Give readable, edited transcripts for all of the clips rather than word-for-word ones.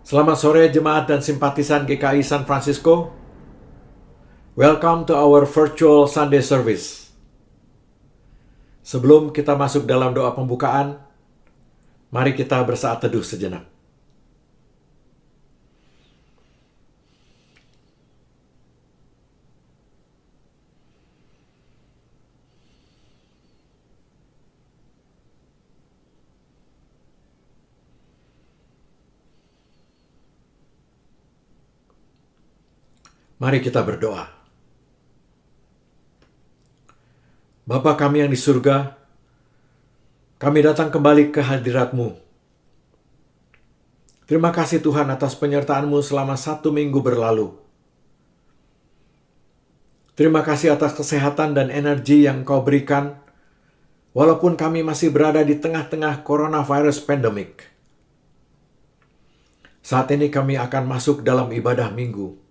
Selamat sore jemaat dan simpatisan GKI San Francisco. Welcome to our virtual Sunday service. Sebelum kita masuk dalam doa pembukaan, mari kita bersaat teduh sejenak. Mari kita berdoa. Bapa kami yang di surga, kami datang kembali ke hadirat-Mu. Terima kasih Tuhan atas penyertaan-Mu selama 1 minggu berlalu. Terima kasih atas kesehatan dan energi yang Kau berikan, walaupun kami masih berada di tengah-tengah coronavirus pandemic. Saat ini kami akan masuk dalam ibadah minggu.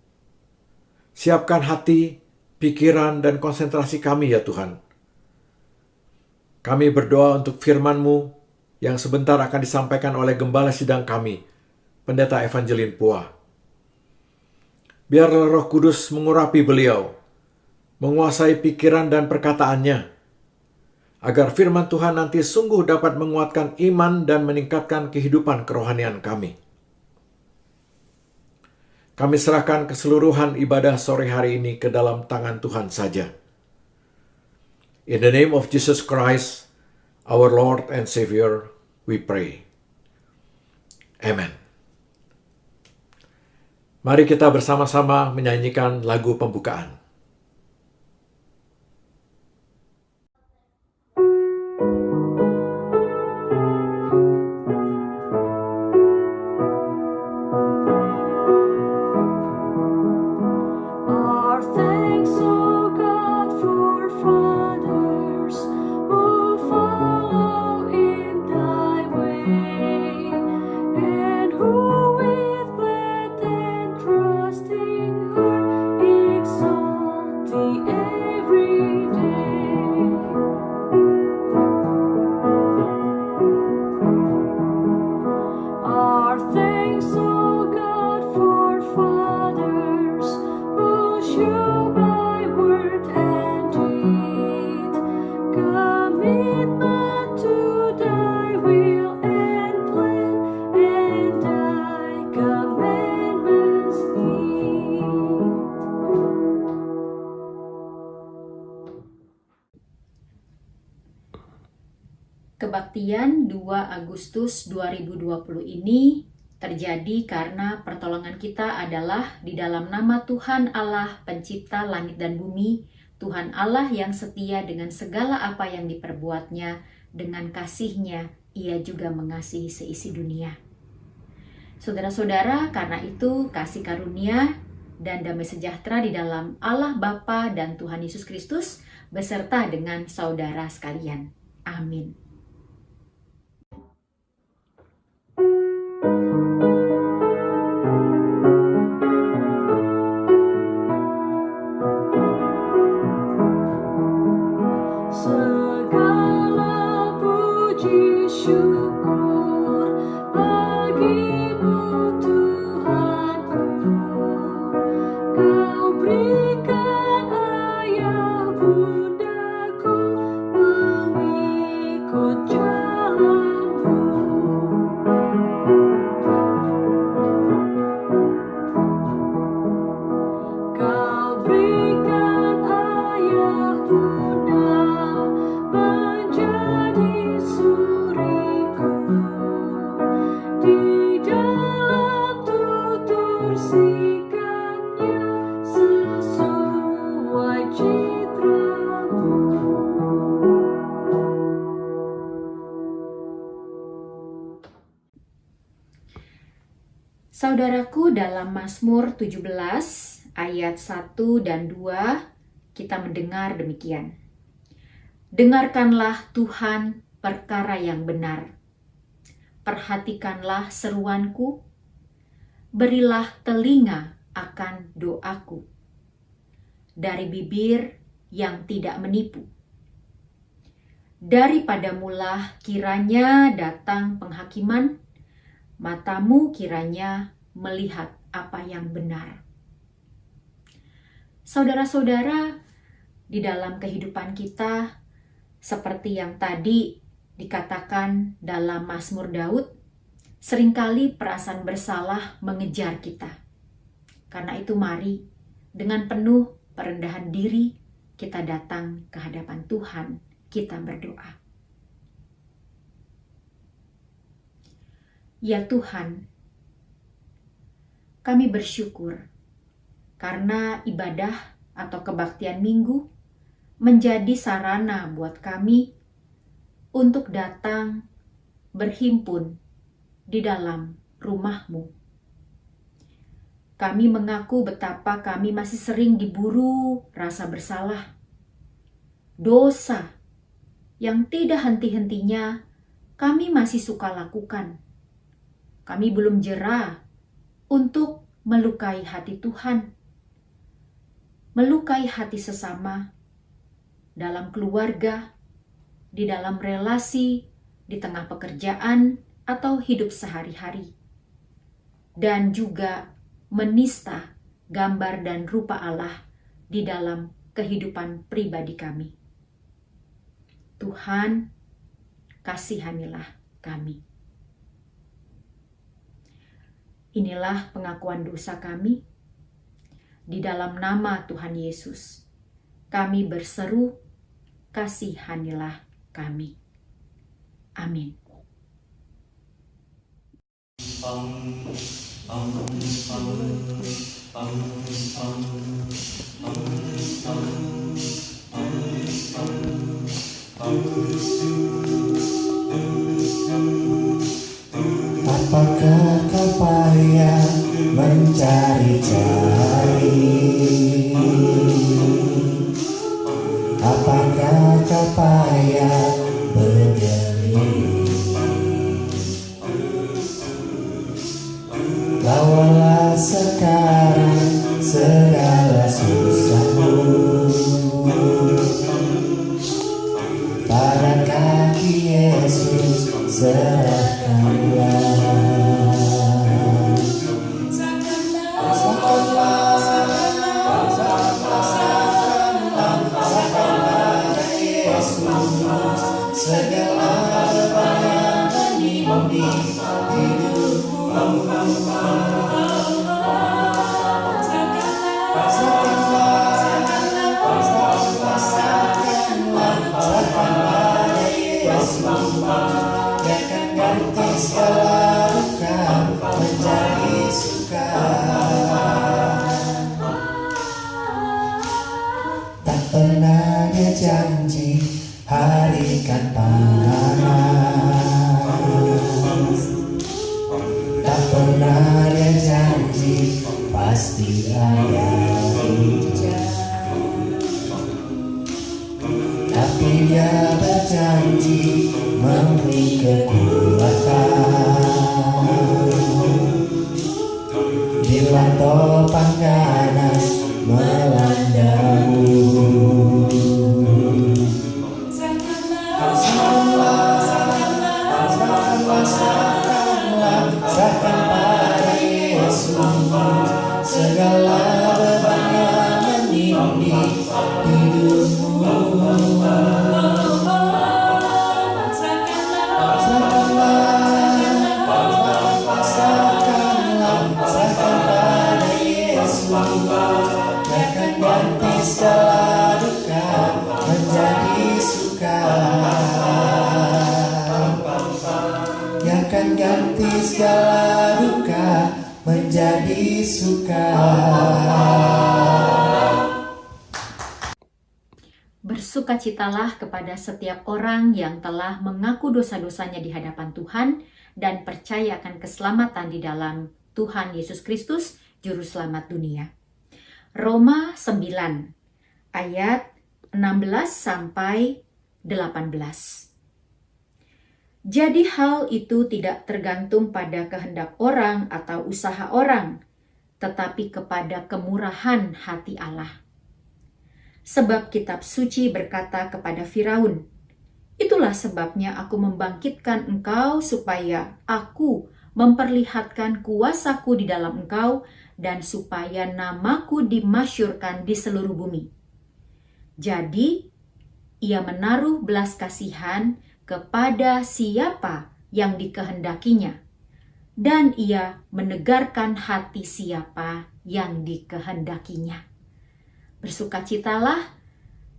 Siapkan hati, pikiran, dan konsentrasi kami ya Tuhan. Kami berdoa untuk firman-Mu yang sebentar akan disampaikan oleh Gembala Sidang kami, Pendeta Evangeline Pua. Biarlah Roh Kudus mengurapi beliau, menguasai pikiran dan perkataannya, agar firman Tuhan nanti sungguh dapat menguatkan iman dan meningkatkan kehidupan kerohanian kami. Kami serahkan keseluruhan ibadah sore hari ini ke dalam tangan Tuhan saja. In the name of Jesus Christ, our Lord and Savior, we pray. Amen. Mari kita bersama-sama menyanyikan lagu pembukaan. Kebaktian 2 Agustus 2020 ini terjadi karena pertolongan kita adalah di dalam nama Tuhan Allah pencipta langit dan bumi, Tuhan Allah yang setia dengan segala apa yang diperbuatnya, dengan kasih-Nya Ia juga mengasihi seisi dunia. Saudara-saudara, karena itu kasih karunia dan damai sejahtera di dalam Allah Bapa dan Tuhan Yesus Kristus beserta dengan saudara sekalian. Amin. Saudaraku, dalam Mazmur 17 ayat 1 dan 2 kita mendengar demikian. Dengarkanlah Tuhan perkara yang benar. Perhatikanlah seruanku. Berilah telinga akan doaku. Dari bibir yang tidak menipu. Daripadamulah kiranya datang penghakiman, matamu kiranya melihat apa yang benar. Saudara-saudara, di dalam kehidupan kita, seperti yang tadi dikatakan dalam Mazmur Daud, seringkali perasaan bersalah mengejar kita. Karena itu mari dengan penuh perendahan diri kita datang ke hadapan Tuhan, kita berdoa. Ya Tuhan, kami bersyukur karena ibadah atau kebaktian minggu menjadi sarana buat kami untuk datang berhimpun di dalam rumah-Mu. Kami mengaku betapa kami masih sering diburu rasa bersalah, dosa yang tidak henti-hentinya kami masih suka lakukan. Kami belum jera untuk melukai hati Tuhan, melukai hati sesama, dalam keluarga, di dalam relasi, di tengah pekerjaan, atau hidup sehari-hari. Dan juga menista gambar dan rupa Allah di dalam kehidupan pribadi kami. Tuhan, kasihanilah kami. Inilah pengakuan dosa kami. Di dalam nama Tuhan Yesus, kami berseru, kasihanilah kami. Amin. Apakah kau payah mencari-cari? Apakah kau payah bergelir? Bawalah sekarang segala susahmu pada kaki Yesus, serahkanlah. Segala beban yang menimpa hidupmu, serahkanlah Yesus, Dia akan ganti segala duka menjadi suka. Tak pernah Dia janji hari kan panas, tak pernah Dia janji pasti ada hujan, tapi Dia berjanji memberi kekuatan bila topan ganas melandamu. Serahkan pada Yesus segala beban yang menimpa hidupmu. Serahkan pada Yesus, Dia akan ganti segala duka menjadi suka. Dia akan ganti segala duka menjadi suka. Bersukacitalah kepada setiap orang yang telah mengaku dosa-dosanya di hadapan Tuhan dan percaya akan keselamatan di dalam Tuhan Yesus Kristus, Juru Selamat dunia. Roma 9 ayat 16 sampai 18. Jadi hal itu tidak tergantung pada kehendak orang atau usaha orang, tetapi kepada kemurahan hati Allah. Sebab kitab suci berkata kepada Firaun, "Itulah sebabnya aku membangkitkan engkau supaya aku memperlihatkan kuasaku di dalam engkau, dan supaya namaku dimasyurkan di seluruh bumi. Jadi, ia menaruh belas kasihan kepada siapa yang dikehendakinya, dan ia menegarkan hati siapa yang dikehendakinya. Bersukacitalah,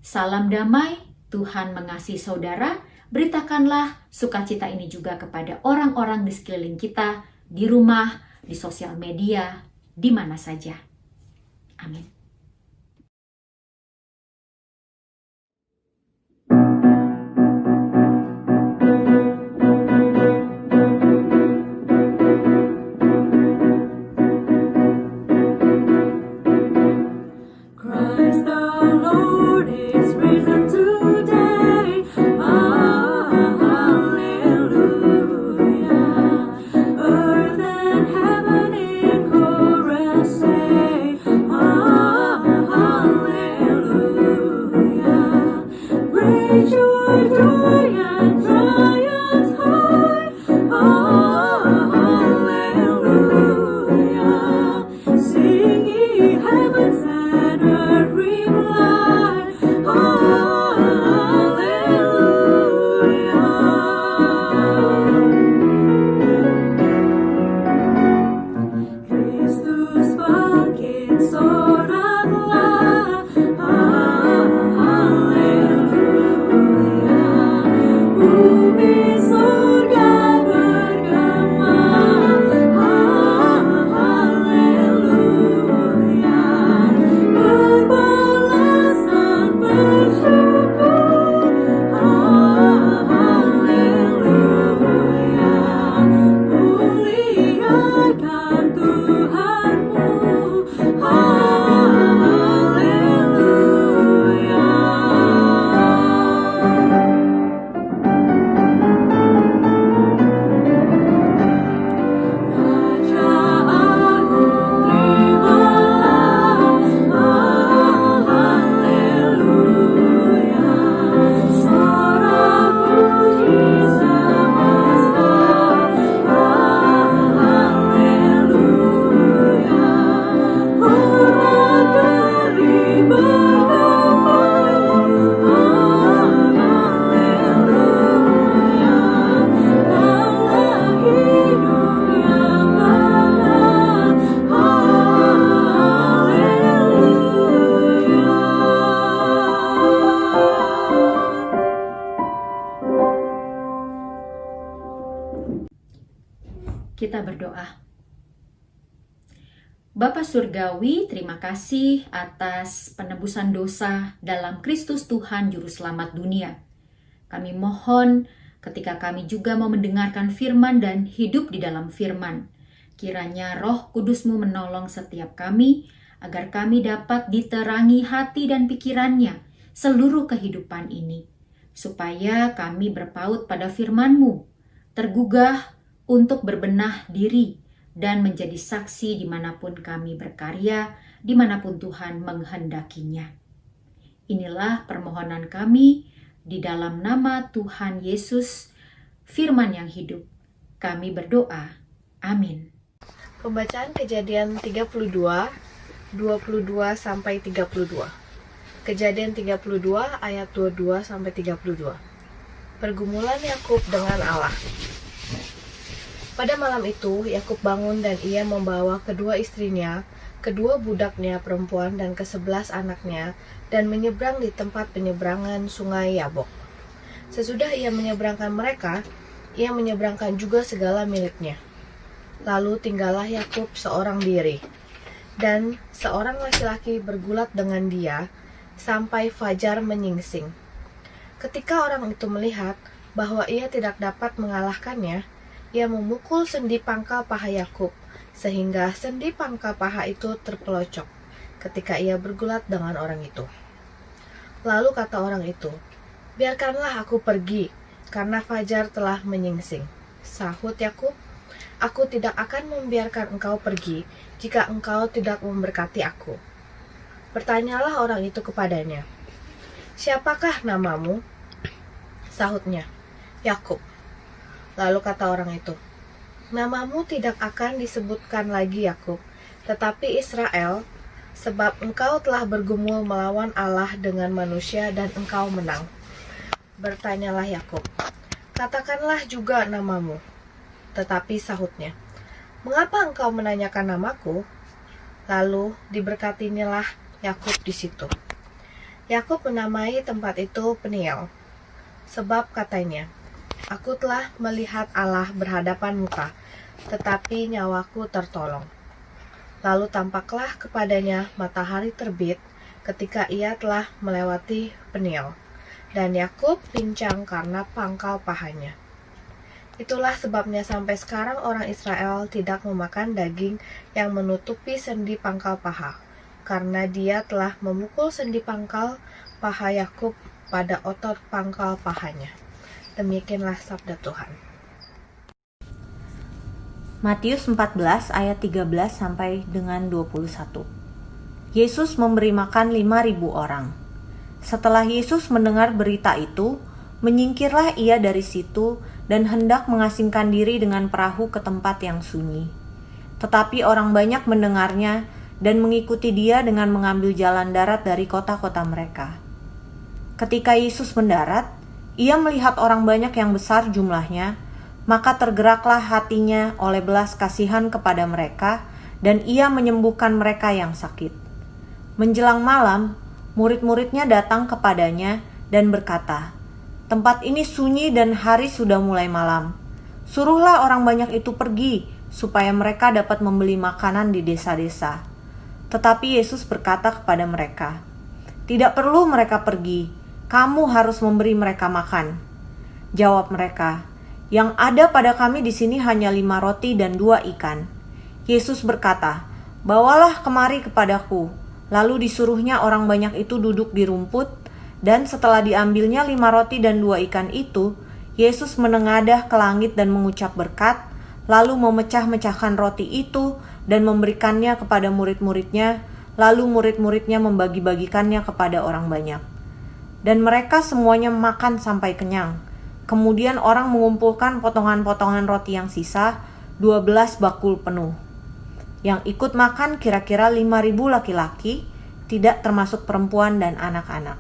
salam damai, Tuhan mengasihi saudara. Beritakanlah sukacita ini juga kepada orang-orang di sekeliling kita, di rumah, di sosial media, di mana saja. Amin. Christ the Lord is risen today. Hallelujah. Earth and heaven in chorus say, hallelujah. Raise your joy and triumph high. Hallelujah. Sing ye heavens and earth reply. Hallelujah. Christus bangkit soralah. Hallelujah. Bumi surga bergema. Hallelujah. Berbalasan bersyukur. Hallelujah. Muliakan Tuhanmu. Raja Agung terimalah. Haleluya. Suara puji semesta. Haleluya. Hormat negeri bergembira. Haleluya. Kaulah hidup yang benar. Kita berdoa. Bapa Surgawi, terima kasih atas penebusan dosa dalam Kristus Tuhan Juru Selamat dunia. Kami mohon ketika kami juga mau mendengarkan firman dan hidup di dalam firman, kiranya Roh Kudus-Mu menolong setiap kami, agar kami dapat diterangi hati dan pikirannya seluruh kehidupan ini, supaya kami berpaut pada firman-Mu, tergugah untuk berbenah diri dan menjadi saksi dimanapun kami berkarya, dimanapun Tuhan menghendakinya. Inilah permohonan kami di dalam nama Tuhan Yesus, firman yang hidup. Kami berdoa. Amin. Pembacaan Kejadian 32, 22 sampai 32. Kejadian 32 ayat 22 sampai 32. Pergumulan Yakub dengan Allah. Pada malam itu, Yakub bangun dan ia membawa kedua istrinya, kedua budaknya perempuan dan ke-11 anaknya, dan menyeberang di tempat penyeberangan sungai Yabok. Sesudah ia menyeberangkan mereka, ia menyeberangkan juga segala miliknya. Lalu tinggallah Yakub seorang diri, dan seorang laki-laki bergulat dengan dia, sampai fajar menyingsing. Ketika orang itu melihat bahwa ia tidak dapat mengalahkannya, ia memukul sendi pangkal paha Yakub, sehingga sendi pangkal paha itu terpelocok ketika ia bergulat dengan orang itu. Lalu kata orang itu, "Biarkanlah aku pergi, karena fajar telah menyingsing." Sahut Yakub, "Aku tidak akan membiarkan engkau pergi, jika engkau tidak memberkati aku." Bertanyalah orang itu kepadanya, "Siapakah namamu?" Sahutnya, "Yakub." Lalu kata orang itu, Namamu tidak akan disebutkan lagi Yakub, tetapi Israel, sebab engkau telah bergumul melawan Allah dengan manusia dan engkau menang. Bertanyalah Yakub, katakanlah juga namamu. Tetapi sahutnya, mengapa engkau menanyakan namaku? Lalu diberkatinilah Yakub di situ. Yakub menamai tempat itu Peniel, sebab katanya, aku telah melihat Allah berhadapan muka, tetapi nyawaku tertolong. Lalu tampaklah kepadanya matahari terbit ketika ia telah melewati Peniel, dan Yakub pincang karena pangkal pahanya. Itulah sebabnya sampai sekarang orang Israel tidak memakan daging yang menutupi sendi pangkal paha, karena dia telah memukul sendi pangkal paha Yakub pada otot pangkal pahanya. Demikianlah sabda Tuhan. Matius 14 ayat 13 sampai dengan 21. Yesus memberi makan 5.000 orang. Setelah Yesus mendengar berita itu, menyingkirlah ia dari situ dan hendak mengasingkan diri dengan perahu ke tempat yang sunyi. Tetapi orang banyak mendengarnya dan mengikuti dia dengan mengambil jalan darat dari kota-kota mereka. Ketika Yesus mendarat, ia melihat orang banyak yang besar jumlahnya, maka tergeraklah hatinya oleh belas kasihan kepada mereka, dan ia menyembuhkan mereka yang sakit. Menjelang malam, murid-muridnya datang kepadanya dan berkata, tempat ini sunyi dan hari sudah mulai malam. Suruhlah orang banyak itu pergi, supaya mereka dapat membeli makanan di desa-desa. Tetapi Yesus berkata kepada mereka, tidak perlu mereka pergi, kamu harus memberi mereka makan. Jawab mereka, yang ada pada kami di sini hanya 5 roti dan 2 ikan. Yesus berkata, bawalah kemari kepadaku. Lalu disuruhnya orang banyak itu duduk di rumput, dan setelah diambilnya 5 roti dan 2 ikan itu, Yesus menengadah ke langit dan mengucap berkat, lalu memecah-mecahkan roti itu dan memberikannya kepada murid-muridnya, lalu murid-muridnya membagi-bagikannya kepada orang banyak. Dan mereka semuanya makan sampai kenyang. Kemudian orang mengumpulkan potongan-potongan roti yang sisa, 12 bakul penuh. Yang ikut makan kira-kira 5.000 laki-laki, tidak termasuk perempuan dan anak-anak.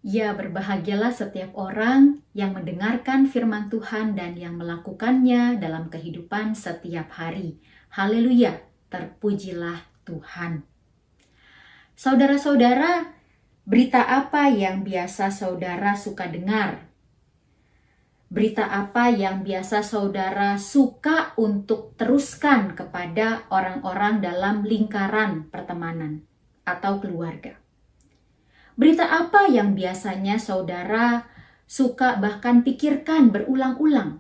Ya, berbahagialah setiap orang yang mendengarkan firman Tuhan dan yang melakukannya dalam kehidupan setiap hari. Haleluya, terpujilah Tuhan. Saudara-saudara, berita apa yang biasa saudara suka dengar? Berita apa yang biasa saudara suka untuk teruskan kepada orang-orang dalam lingkaran pertemanan atau keluarga? Berita apa yang biasanya saudara suka bahkan pikirkan berulang-ulang?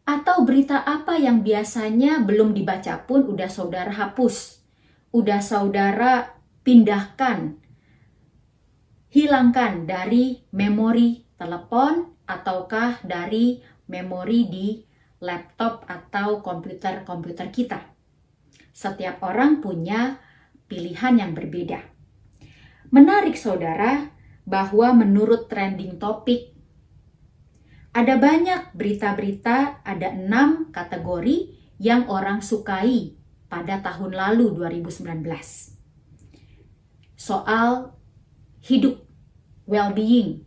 Atau berita apa yang biasanya belum dibaca pun udah saudara hapus, udah saudara pindahkan, hilangkan dari memori telepon ataukah dari memori di laptop atau komputer-komputer kita. Setiap orang punya pilihan yang berbeda. Menarik saudara, bahwa menurut trending topik, ada banyak berita-berita, ada 6 kategori yang orang sukai pada tahun lalu 2019. Soal hidup, well-being,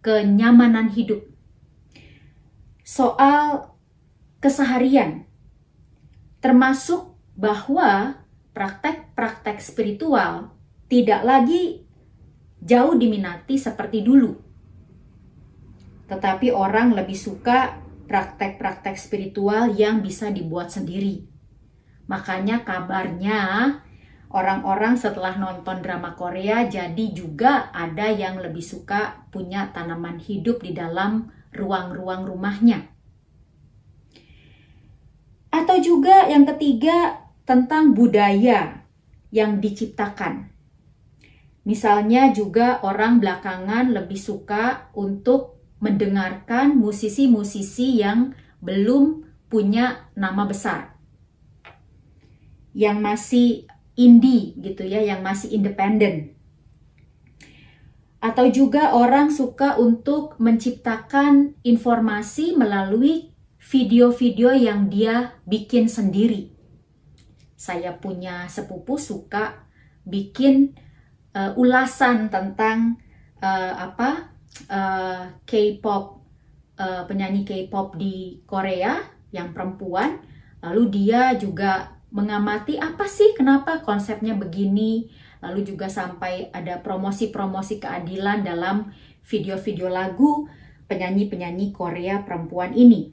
kenyamanan hidup. Soal keseharian, termasuk bahwa praktek-praktek spiritual tidak lagi jauh diminati seperti dulu. Tetapi orang lebih suka praktek-praktek spiritual yang bisa dibuat sendiri. Makanya kabarnya orang-orang setelah nonton drama Korea jadi juga ada yang lebih suka punya tanaman hidup di dalam ruang-ruang rumahnya. Atau juga yang ketiga tentang budaya yang diciptakan. Misalnya juga orang belakangan lebih suka untuk mendengarkan musisi-musisi yang belum punya nama besar. Yang masih indie gitu ya, yang masih independen. Atau juga orang suka untuk menciptakan informasi melalui video-video yang dia bikin sendiri. Saya punya sepupu suka bikin ulasan tentang K-pop, penyanyi K-pop di Korea yang perempuan. Lalu dia juga mengamati apa sih kenapa konsepnya begini. Lalu juga sampai ada promosi-promosi keadilan dalam video-video lagu penyanyi-penyanyi Korea perempuan ini.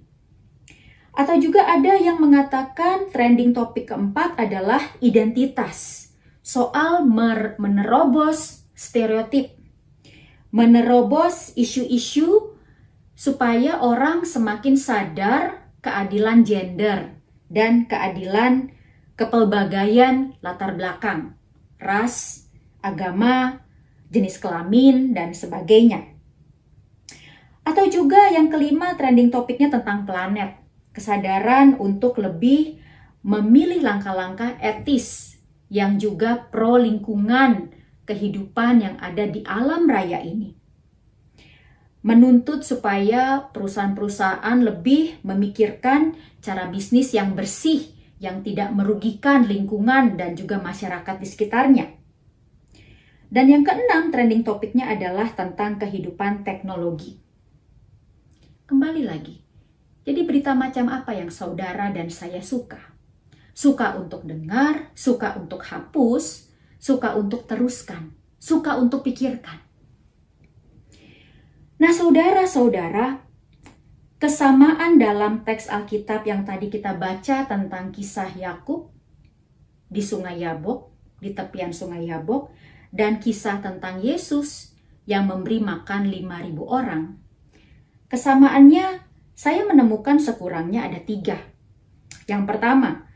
Atau juga ada yang mengatakan trending topik keempat adalah identitas. Soal menerobos stereotip. Menerobos isu-isu supaya orang semakin sadar keadilan gender dan keadilan kepelbagaian latar belakang, ras, agama, jenis kelamin, dan sebagainya. Atau juga yang kelima, trending topiknya tentang planet. Kesadaran untuk lebih memilih langkah-langkah etis yang juga pro lingkungan kehidupan yang ada di alam raya ini. Menuntut supaya perusahaan-perusahaan lebih memikirkan cara bisnis yang bersih, yang tidak merugikan lingkungan dan juga masyarakat di sekitarnya. Dan yang keenam, trending topiknya adalah tentang kehidupan teknologi. Kembali lagi, jadi berita macam apa yang saudara dan saya suka? Suka untuk dengar, suka untuk hapus, suka untuk teruskan, suka untuk pikirkan. Nah, saudara-saudara, kesamaan dalam teks Alkitab yang tadi kita baca tentang kisah Yakub di Sungai Yabok, di tepian Sungai Yabok, dan kisah tentang Yesus yang memberi makan 5.000 orang. Kesamaannya saya menemukan sekurangnya ada 3. Yang pertama,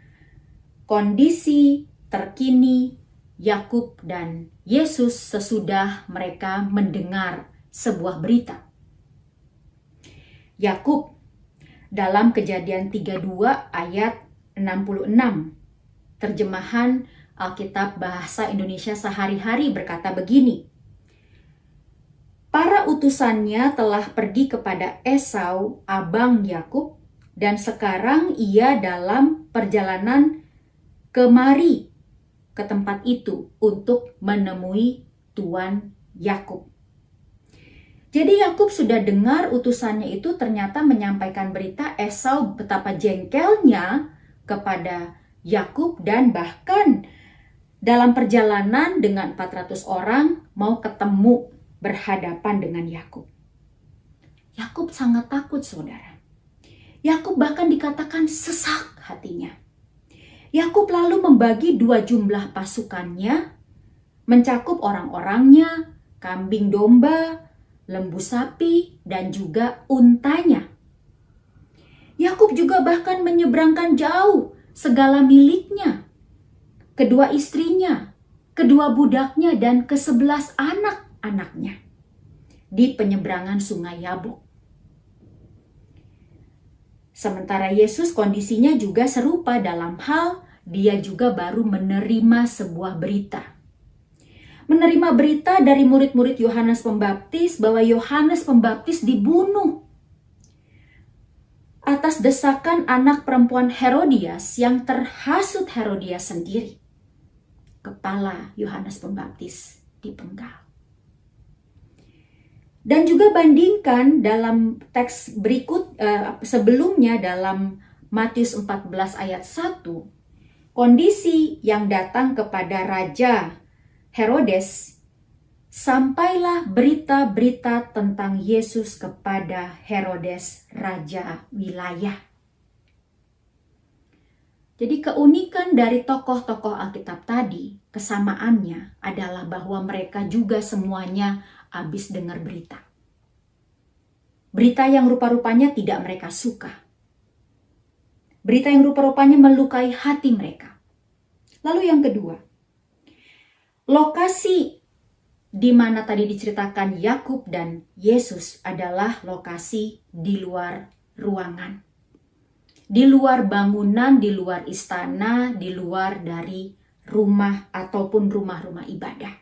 kondisi terkini Yakub dan Yesus sesudah mereka mendengar sebuah berita. Yakub dalam Kejadian 32 ayat 66, terjemahan Alkitab Bahasa Indonesia Sehari-hari berkata begini, para utusannya telah pergi kepada Esau, abang Yakub, dan sekarang ia dalam perjalanan kemari ke tempat itu untuk menemui Tuan Yakub. Jadi Yakub sudah dengar utusannya itu ternyata menyampaikan berita Esau betapa jengkelnya kepada Yakub dan bahkan dalam perjalanan dengan 400 orang mau ketemu berhadapan dengan Yakub. Yakub sangat takut, saudara. Yakub bahkan dikatakan sesak hatinya. Yakub lalu membagi 2 jumlah pasukannya, mencakup orang-orangnya, kambing domba, lembu sapi, dan juga untanya. Yakub juga bahkan menyeberangkan jauh segala miliknya, kedua istrinya, kedua budaknya, dan ke-11 anak-anaknya di penyeberangan Sungai Yabok. Sementara Yesus kondisinya juga serupa dalam hal dia juga baru menerima sebuah berita. Menerima berita dari murid-murid Yohanes Pembaptis bahwa Yohanes Pembaptis dibunuh atas desakan anak perempuan Herodias yang terhasut Herodias sendiri. Kepala Yohanes Pembaptis dipenggal. Dan juga bandingkan dalam teks berikut sebelumnya dalam Matius 14 ayat 1, kondisi yang datang kepada Raja Herodes, sampailah berita-berita tentang Yesus kepada Herodes, raja wilayah. Jadi keunikan dari tokoh-tokoh Alkitab tadi, kesamaannya adalah bahwa mereka juga semuanya habis dengar berita. Berita yang rupa-rupanya tidak mereka suka. Berita yang rupa-rupanya melukai hati mereka. Lalu yang kedua, lokasi di mana tadi diceritakan Yakub dan Yesus adalah lokasi di luar ruangan. Di luar bangunan, di luar istana, di luar dari rumah ataupun rumah-rumah ibadah.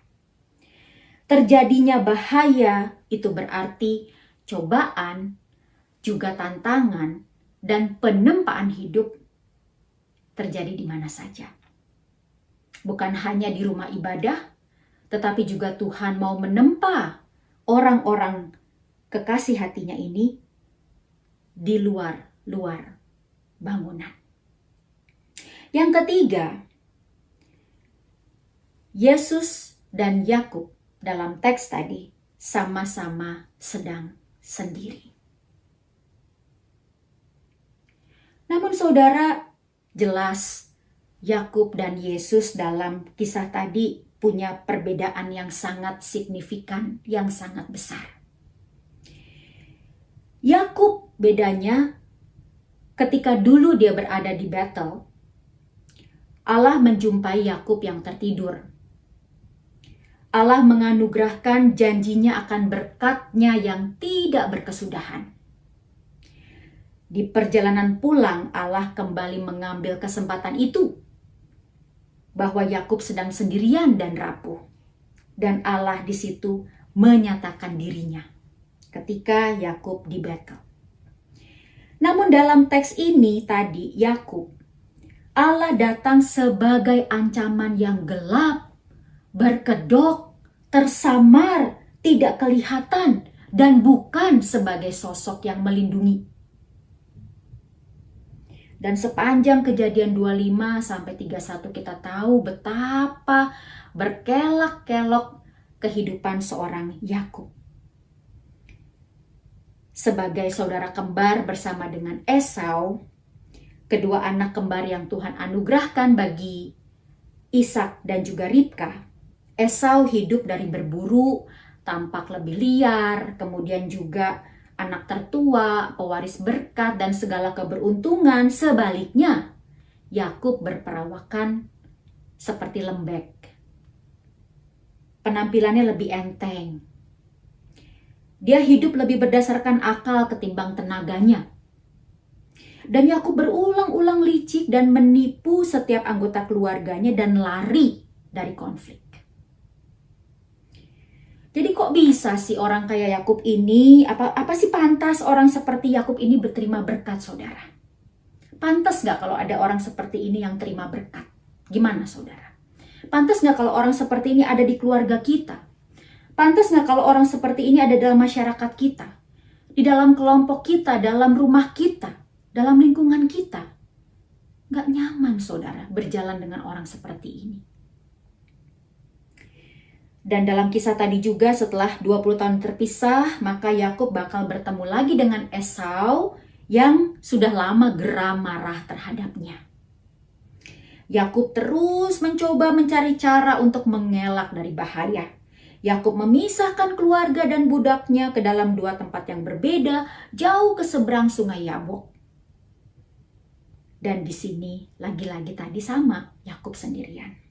terjadinya bahaya itu berarti cobaan, juga tantangan, dan penempaan hidup terjadi di mana saja. Bukan hanya di rumah ibadah, tetapi juga Tuhan mau menempa orang-orang kekasih hatinya ini di luar bangunan. Yang ketiga, Yesus dan Yakub dalam teks tadi sama-sama sedang sendiri. Namun saudara, jelas Yakub dan Yesus dalam kisah tadi punya perbedaan yang sangat signifikan, yang sangat besar. Yakub bedanya ketika dulu dia berada di Betel, Allah menjumpai Yakub yang tertidur. Allah menganugerahkan janjinya akan berkat-Nya yang tidak berkesudahan. Di perjalanan pulang, Allah kembali mengambil kesempatan itu, bahwa Yakub sedang sendirian dan rapuh. Dan Allah di situ menyatakan dirinya ketika Yakub di Betel. Namun dalam teks ini tadi, Yakub, Allah datang sebagai ancaman yang gelap, berkedok, tersamar, tidak kelihatan, dan bukan sebagai sosok yang melindungi. Dan sepanjang Kejadian 25-31 kita tahu betapa berkelak-kelok kehidupan seorang Yakub. Sebagai saudara kembar bersama dengan Esau, kedua anak kembar yang Tuhan anugerahkan bagi Ishak dan juga Ribka, Esau hidup dari berburu, tampak lebih liar, kemudian juga anak tertua, pewaris berkat, dan segala keberuntungan. Sebaliknya, Yakub berperawakan seperti lembek. Penampilannya lebih enteng. Dia hidup lebih berdasarkan akal ketimbang tenaganya. Dan Yakub berulang-ulang licik dan menipu setiap anggota keluarganya dan lari dari konflik. Jadi kok bisa sih orang kayak Yakub ini, apa sih pantas orang seperti Yakub ini berterima berkat, saudara? Pantas gak kalau ada orang seperti ini yang terima berkat? Gimana, saudara? Pantas gak kalau orang seperti ini ada di keluarga kita? Pantas gak kalau orang seperti ini ada dalam masyarakat kita? Di dalam kelompok kita, dalam rumah kita, dalam lingkungan kita? Gak nyaman, saudara, berjalan dengan orang seperti ini. Dan dalam kisah tadi juga setelah 20 tahun terpisah, maka Yakub bakal bertemu lagi dengan Esau yang sudah lama geram marah terhadapnya. Yakub terus mencoba mencari cara untuk mengelak dari bahaya. Yakub memisahkan keluarga dan budaknya ke dalam 2 tempat yang berbeda, jauh ke seberang sungai Yabok. Dan di sini lagi-lagi tadi sama, Yakub sendirian.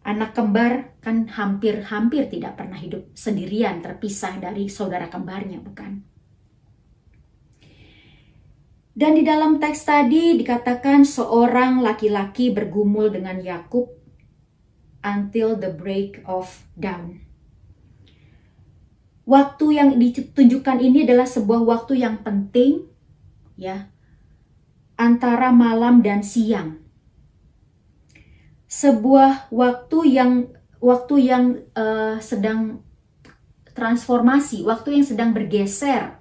Anak kembar kan hampir tidak pernah hidup sendirian, terpisah dari saudara kembarnya, bukan? Dan di dalam teks tadi dikatakan seorang laki-laki bergumul dengan Yakub until the break of dawn. Waktu yang ditunjukkan ini adalah sebuah waktu yang penting, ya, antara malam dan siang. Sebuah waktu yang sedang transformasi, waktu yang sedang bergeser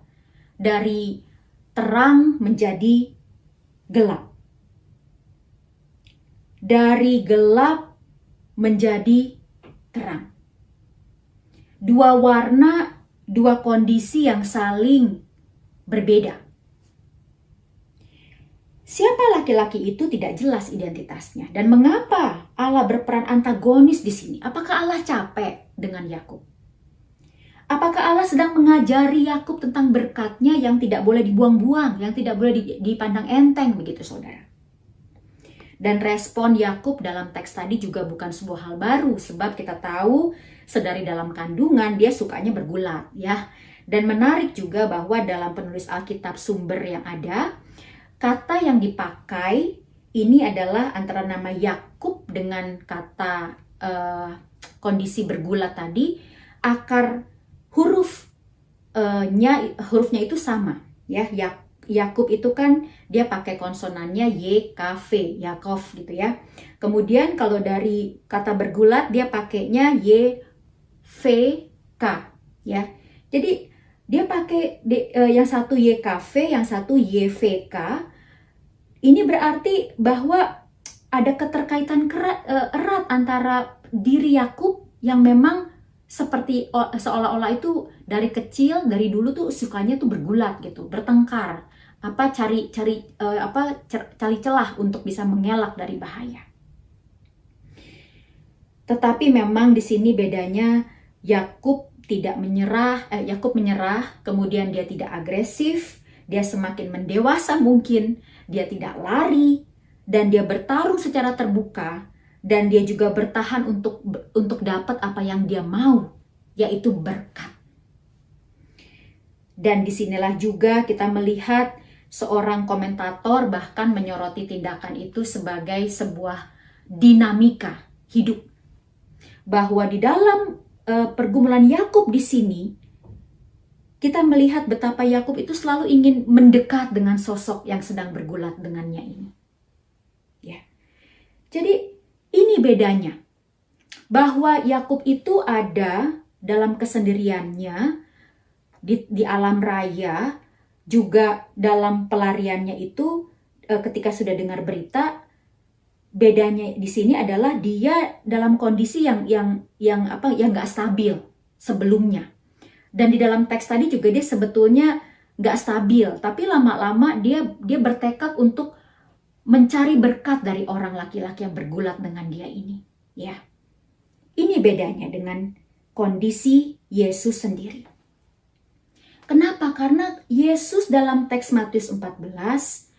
dari terang menjadi gelap. Dari gelap menjadi terang. 2 warna, 2 kondisi yang saling berbeda. Siapa laki-laki itu tidak jelas identitasnya. Dan mengapa Allah berperan antagonis di sini? Apakah Allah capek dengan Yakub? Apakah Allah sedang mengajari Yakub tentang berkatnya yang tidak boleh dibuang-buang, yang tidak boleh dipandang enteng, begitu saudara? Dan respon Yakub dalam teks tadi juga bukan sebuah hal baru, sebab kita tahu sedari dalam kandungan dia sukanya bergulat, ya. Dan menarik juga bahwa dalam penulis Alkitab sumber yang ada, kata yang dipakai ini adalah antara nama Yakub dengan kata kondisi bergulat tadi, akar hurufnya itu sama, ya. Yakub itu kan dia pakai konsonannya YKV, Yakov gitu ya. Kemudian kalau dari kata bergulat dia pakainya YVK, ya. Jadi dia pakai yang satu YKV, yang satu YVK. Ini berarti bahwa ada keterkaitan erat antara diri Yakub yang memang seperti seolah-olah itu dari kecil, dari dulu tuh sukanya tuh bergulat gitu, bertengkar, cari celah untuk bisa mengelak dari bahaya. Tetapi memang di sini bedanya, Yakub menyerah, kemudian dia tidak agresif, dia semakin mendewasa mungkin, dia tidak lari, dan dia bertarung secara terbuka, dan dia juga bertahan untuk dapat apa yang dia mau, yaitu berkat. Dan disinilah juga kita melihat seorang komentator bahkan menyoroti tindakan itu sebagai sebuah dinamika hidup. Bahwa di dalam pergumulan Yakub di sini, kita melihat betapa Yakub itu selalu ingin mendekat dengan sosok yang sedang bergulat dengannya ini. Ya. Jadi ini bedanya. Bahwa Yakub itu ada dalam kesendiriannya di alam raya, juga dalam pelariannya itu ketika sudah dengar berita, bedanya di sini adalah dia dalam kondisi yang nggak stabil sebelumnya. Dan di dalam teks tadi juga dia sebetulnya nggak stabil, tapi lama-lama dia bertekad untuk mencari berkat dari orang laki-laki yang bergulat dengan dia ini. Ya, ini bedanya dengan kondisi Yesus sendiri. Kenapa? Karena Yesus dalam teks Matius 14,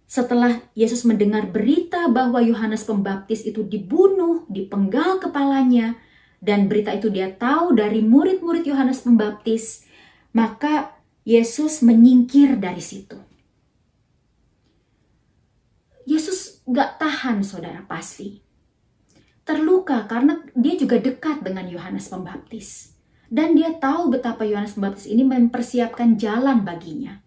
setelah Yesus mendengar berita bahwa Yohanes Pembaptis itu dibunuh, dipenggal kepalanya, dan berita itu dia tahu dari murid-murid Yohanes Pembaptis, maka Yesus menyingkir dari situ. Yesus gak tahan, saudara, pasti. Terluka karena dia juga dekat dengan Yohanes Pembaptis. Dan dia tahu betapa Yohanes Pembaptis ini mempersiapkan jalan baginya.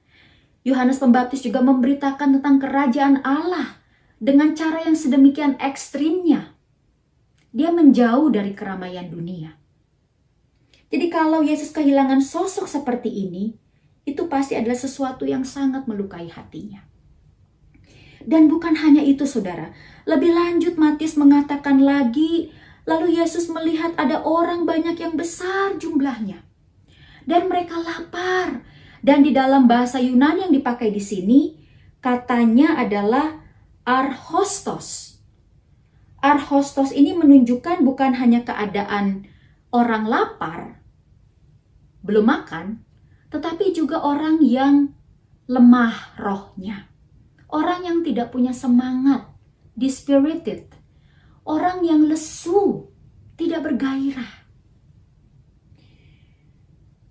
Yohanes Pembaptis juga memberitakan tentang kerajaan Allah dengan cara yang sedemikian ekstrimnya. Dia menjauh dari keramaian dunia. Jadi kalau Yesus kehilangan sosok seperti ini, itu pasti adalah sesuatu yang sangat melukai hatinya. Dan bukan hanya itu, saudara. Lebih lanjut Matius mengatakan lagi, lalu Yesus melihat ada orang banyak yang besar jumlahnya. Dan mereka lapar. Dan di dalam bahasa Yunani yang dipakai di sini, katanya adalah arhostos. Arhostos ini menunjukkan bukan hanya keadaan orang lapar, belum makan, tetapi juga orang yang lemah rohnya. Orang yang tidak punya semangat, dispirited. Orang yang lesu, tidak bergairah.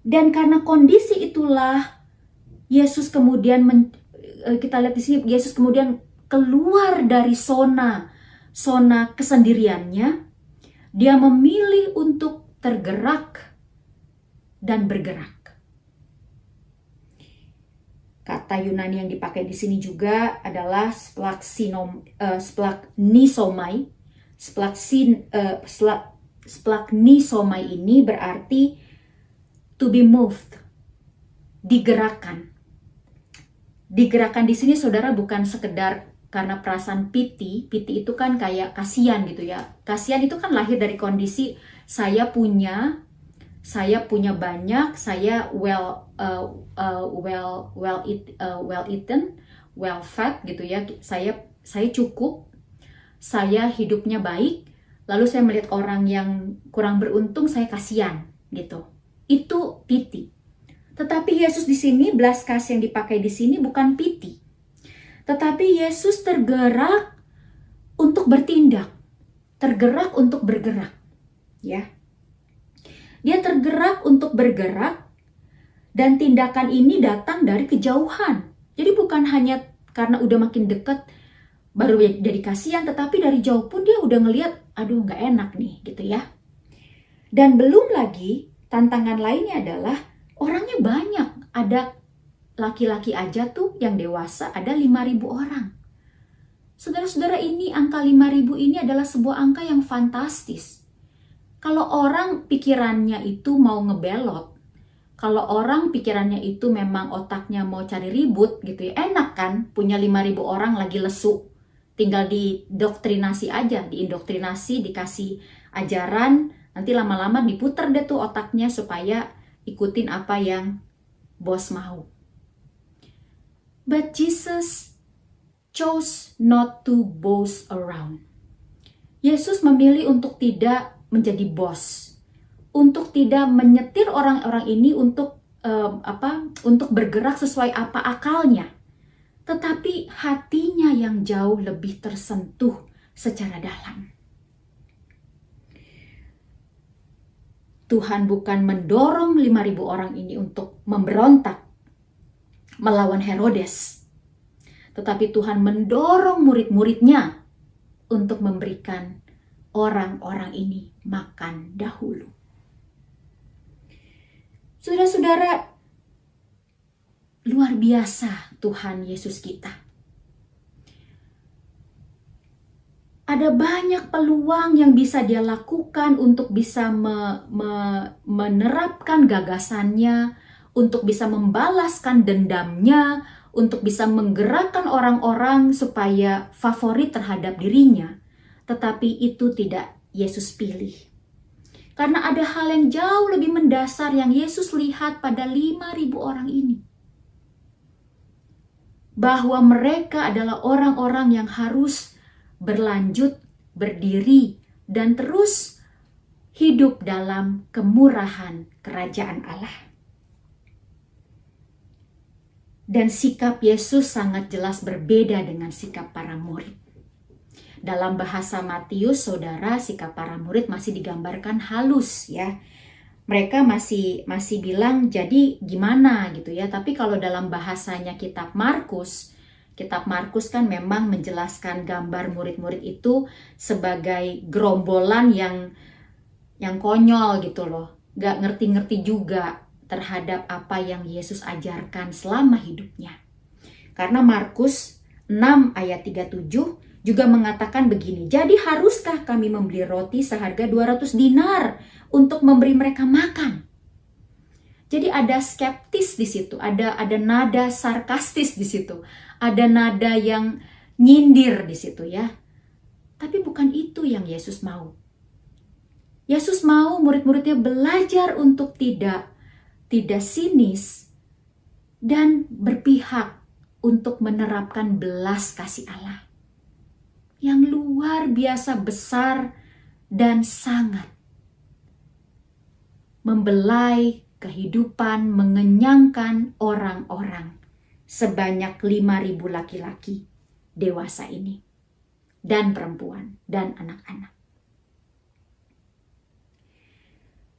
Dan karena kondisi itulah, Yesus kemudian, kita lihat di sini, Yesus kemudian keluar dari zona kesendiriannya. Dia memilih untuk tergerak dan bergerak. Kata Yunani yang dipakai di sini juga adalah splagnisomai. Splagnisomai ini berarti to be moved, digerakkan. Digerakkan di sini, saudara, bukan sekedar karena perasaan piti. Piti itu kan kayak kasihan gitu ya. Kasihan itu kan lahir dari kondisi saya punya banyak, saya well eaten, well fed gitu ya. Saya cukup, saya hidupnya baik. Lalu saya melihat orang yang kurang beruntung, saya kasihan gitu. Itu piti. Tetapi Yesus di sini, belas kasih yang dipakai di sini bukan piti. Tetapi Yesus tergerak untuk bertindak, tergerak untuk bergerak, ya. Dia tergerak untuk bergerak, dan tindakan ini datang dari kejauhan. Jadi bukan hanya karena udah makin dekat baru jadi kasihan, tetapi dari jauh pun dia udah ngelihat, aduh nggak enak nih gitu ya. Dan belum lagi tantangan lainnya adalah orangnya banyak. Ada laki-laki aja tuh yang dewasa ada 5.000 orang. Saudara-saudara, ini angka 5.000 ini adalah sebuah angka yang fantastis. Kalau orang pikirannya itu mau ngebelot, kalau orang pikirannya itu memang otaknya mau cari ribut gitu ya, enak kan punya 5.000 orang lagi lesu. Tinggal didoktrinasi aja, diindoktrinasi, dikasih ajaran, nanti lama-lama diputer deh tuh otaknya supaya ikutin apa yang bos mau. But Jesus chose not to boast around. Yesus memilih untuk tidak menjadi bos, untuk tidak menyetir orang-orang ini untuk bergerak sesuai apa akalnya, tetapi hatinya yang jauh lebih tersentuh secara dalam. Tuhan bukan mendorong 5.000 orang ini untuk memberontak melawan Herodes, tetapi Tuhan mendorong murid-muridnya untuk memberikan orang-orang ini makan dahulu. Saudara-saudara, luar biasa Tuhan Yesus kita. Ada banyak peluang yang bisa dia lakukan untuk bisa menerapkan gagasannya, untuk bisa membalaskan dendamnya, untuk bisa menggerakkan orang-orang supaya favorit terhadap dirinya. Tetapi itu tidak Yesus pilih. Karena ada hal yang jauh lebih mendasar yang Yesus lihat pada 5.000 orang ini. Bahwa mereka adalah orang-orang yang harus berlanjut, berdiri, dan terus hidup dalam kemurahan kerajaan Allah. Dan sikap Yesus sangat jelas berbeda dengan sikap para murid. Dalam bahasa Matius, saudara, sikap para murid masih digambarkan halus ya. Mereka masih bilang jadi gimana gitu ya. Tapi kalau dalam bahasanya kitab Markus kan memang menjelaskan gambar murid-murid itu sebagai gerombolan yang konyol gitu loh. Gak ngerti-ngerti juga terhadap apa yang Yesus ajarkan selama hidupnya. Karena Markus 6 ayat 37 juga mengatakan begini, jadi haruskah kami membeli roti seharga 200 dinar untuk memberi mereka makan? Jadi ada skeptis di situ, ada nada sarkastis di situ, ada nada yang nyindir di situ ya. Tapi bukan itu yang Yesus mau. Yesus mau murid-muridnya belajar untuk tidak sinis dan berpihak untuk menerapkan belas kasih Allah yang luar biasa besar dan sangat membelai kehidupan, mengenyangkan orang-orang sebanyak 5.000 laki-laki dewasa ini dan perempuan dan anak-anak.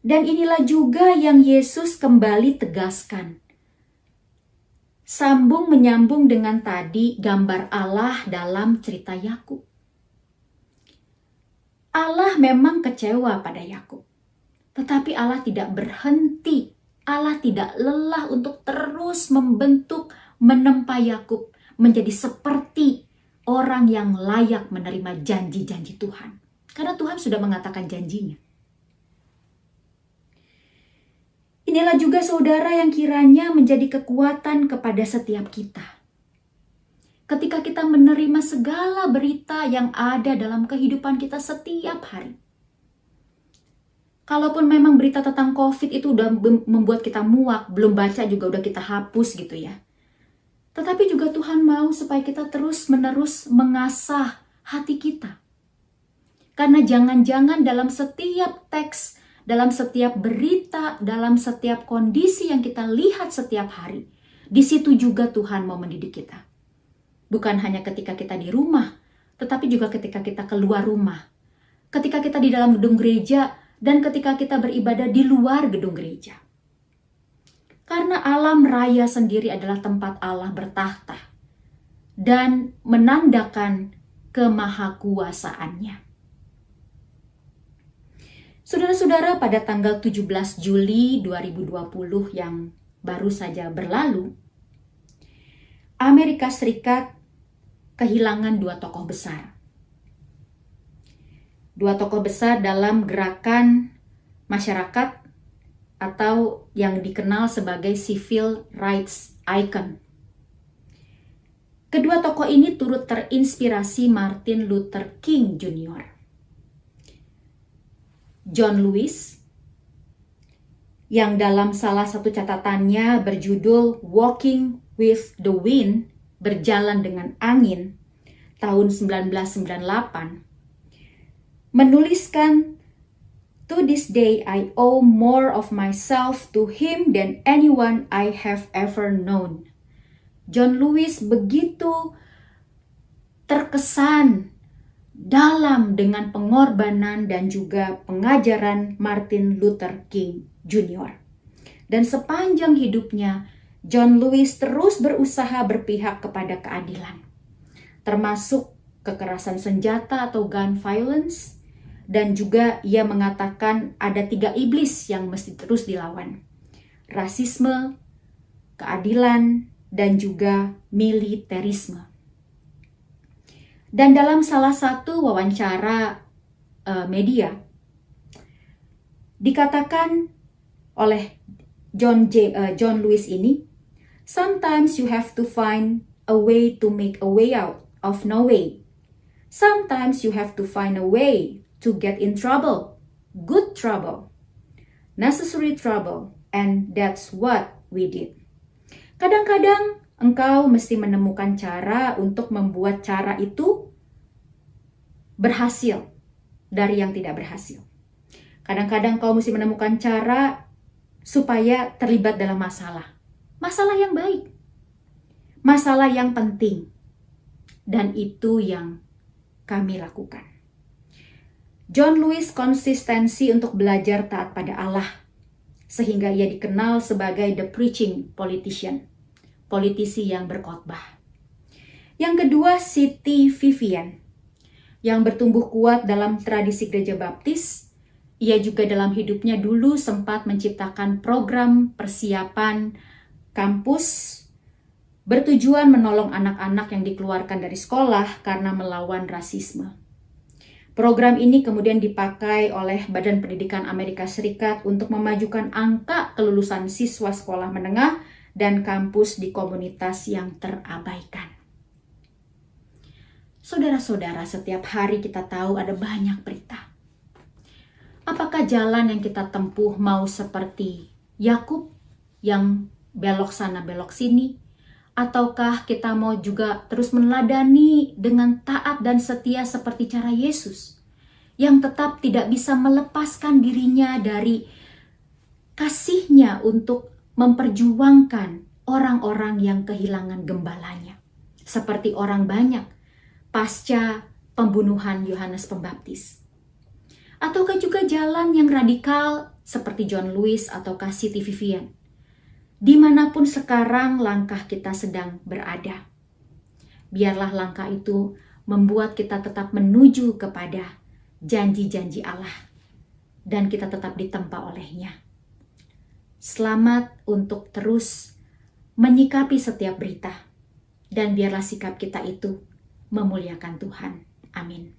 Dan inilah juga yang Yesus kembali tegaskan. Sambung menyambung dengan tadi gambar Allah dalam cerita Yakub. Allah memang kecewa pada Yakub. Tetapi Allah tidak berhenti. Allah tidak lelah untuk terus membentuk, menempa Yakub menjadi seperti orang yang layak menerima janji-janji Tuhan. Karena Tuhan sudah mengatakan janjinya. Inilah juga saudara yang kiranya menjadi kekuatan kepada setiap kita. Ketika kita menerima segala berita yang ada dalam kehidupan kita setiap hari. Kalaupun memang berita tentang COVID itu udah membuat kita muak, belum baca juga udah kita hapus gitu ya. Tetapi juga Tuhan mau supaya kita terus-menerus mengasah hati kita. Karena jangan-jangan dalam setiap teks, dalam setiap berita, dalam setiap kondisi yang kita lihat setiap hari, di situ juga Tuhan mau mendidik kita. Bukan hanya ketika kita di rumah, tetapi juga ketika kita keluar rumah. Ketika kita di dalam gedung gereja, dan ketika kita beribadah di luar gedung gereja. Karena alam raya sendiri adalah tempat Allah bertahta dan menandakan kemahakuasaannya. Saudara-saudara, pada tanggal 17 Juli 2020 yang baru saja berlalu, Amerika Serikat kehilangan dua tokoh besar. Dua tokoh besar dalam gerakan masyarakat atau yang dikenal sebagai civil rights icon. Kedua tokoh ini turut terinspirasi Martin Luther King Jr. John Lewis, yang dalam salah satu catatannya berjudul Walking with the Wind, berjalan dengan angin, tahun 1998, menuliskan, "To this day I owe more of myself to him than anyone I have ever known." John Lewis begitu terkesan dalam dengan pengorbanan dan juga pengajaran Martin Luther King Jr. Dan sepanjang hidupnya, John Lewis terus berusaha berpihak kepada keadilan, termasuk kekerasan senjata atau gun violence, dan juga ia mengatakan ada 3 iblis yang mesti terus dilawan: rasisme, keadilan, dan juga militerisme. Dan dalam salah satu wawancara media, dikatakan oleh John Lewis ini, "Sometimes you have to find a way to make a way out of no way. Sometimes you have to find a way to get in trouble, good trouble, necessary trouble, and that's what we did." Kadang-kadang engkau mesti menemukan cara untuk membuat cara itu berhasil dari yang tidak berhasil. Kadang-kadang kau mesti menemukan cara supaya terlibat dalam masalah. Masalah yang baik. Masalah yang penting. Dan itu yang kami lakukan. John Lewis konsistensi untuk belajar taat pada Allah, sehingga ia dikenal sebagai the preaching politician. Politisi yang berkhotbah. Yang kedua, Siti Vivian, yang bertumbuh kuat dalam tradisi gereja baptis. Ia juga dalam hidupnya dulu sempat menciptakan program persiapan kampus bertujuan menolong anak-anak yang dikeluarkan dari sekolah karena melawan rasisme. Program ini kemudian dipakai oleh Badan Pendidikan Amerika Serikat untuk memajukan angka kelulusan siswa sekolah menengah dan kampus di komunitas yang terabaikan. Saudara-saudara, setiap hari kita tahu ada banyak berita. Apakah jalan yang kita tempuh mau seperti Yakub yang belok sana belok sini? Ataukah kita mau juga terus meneladani dengan taat dan setia seperti cara Yesus, yang tetap tidak bisa melepaskan dirinya dari kasihnya untuk memperjuangkan orang-orang yang kehilangan gembalanya, seperti orang banyak pasca pembunuhan Yohanes Pembaptis. Ataukah juga jalan yang radikal seperti John Lewis ataukah Siti Vivian, dimanapun sekarang langkah kita sedang berada. Biarlah langkah itu membuat kita tetap menuju kepada janji-janji Allah dan kita tetap ditempa olehnya. Selamat untuk terus menyikapi setiap berita, dan biarlah sikap kita itu memuliakan Tuhan. Amin.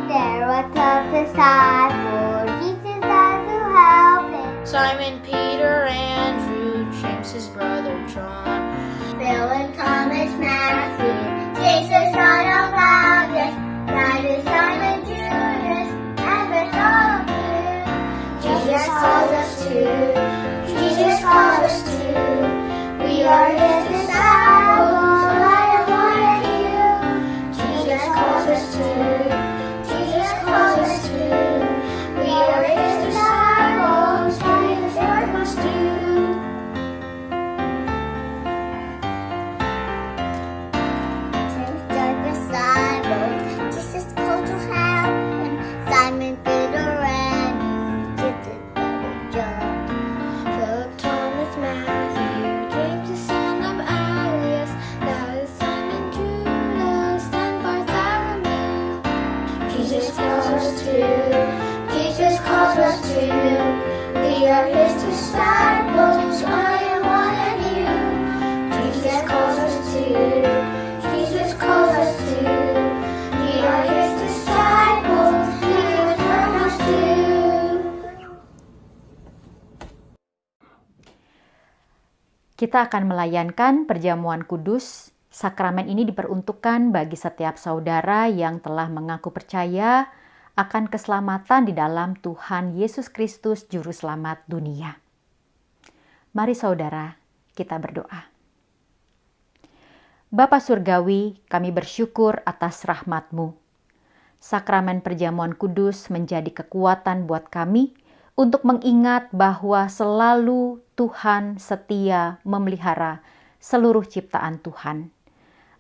There was a disciple, Jesus had to help him. Simon, Peter, Andrew, James, his brother John, Phil and Thomas, Matthew, Jesus, son of Alphaeus, Simon, Judas, and Bartholomew. Jesus calls us to. Jesus calls us to. We are His disciples. I am one of you. Jesus calls us to. Jesus calls us to. to. Jesus calls us to. We are His disciples. He would want us to. Kita akan melayankan perjamuan kudus. Sakramen ini diperuntukkan bagi setiap saudara yang telah mengaku percaya akan keselamatan di dalam Tuhan Yesus Kristus, Juru Selamat dunia. Mari saudara, kita berdoa. Bapa Surgawi, kami bersyukur atas rahmat-Mu. Sakramen perjamuan kudus menjadi kekuatan buat kami untuk mengingat bahwa selalu Tuhan setia memelihara seluruh ciptaan Tuhan.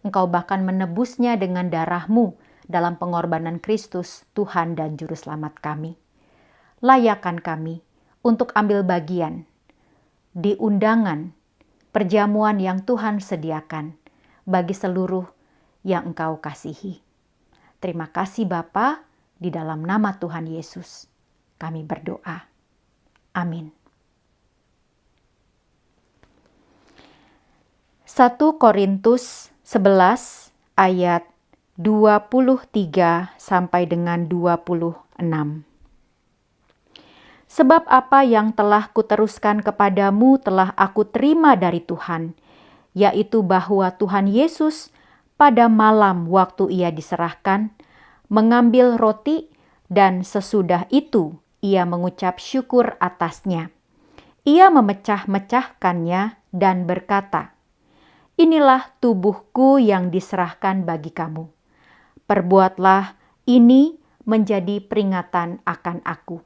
Engkau bahkan menebusnya dengan darah-Mu dalam pengorbanan Kristus, Tuhan dan Juru Selamat kami. Layakan kami untuk ambil bagian di undangan perjamuan yang Tuhan sediakan bagi seluruh yang Engkau kasihi. Terima kasih Bapa, di dalam nama Tuhan Yesus kami berdoa. Amin. 1 Korintus 11 ayat 23 sampai dengan 26. Sebab apa yang telah kuteruskan kepadamu telah aku terima dari Tuhan, yaitu bahwa Tuhan Yesus pada malam waktu Ia diserahkan, mengambil roti dan sesudah itu Ia mengucap syukur atasnya. Ia memecah-mecahkannya dan berkata, "Inilah tubuhku yang diserahkan bagi kamu. Perbuatlah ini menjadi peringatan akan aku."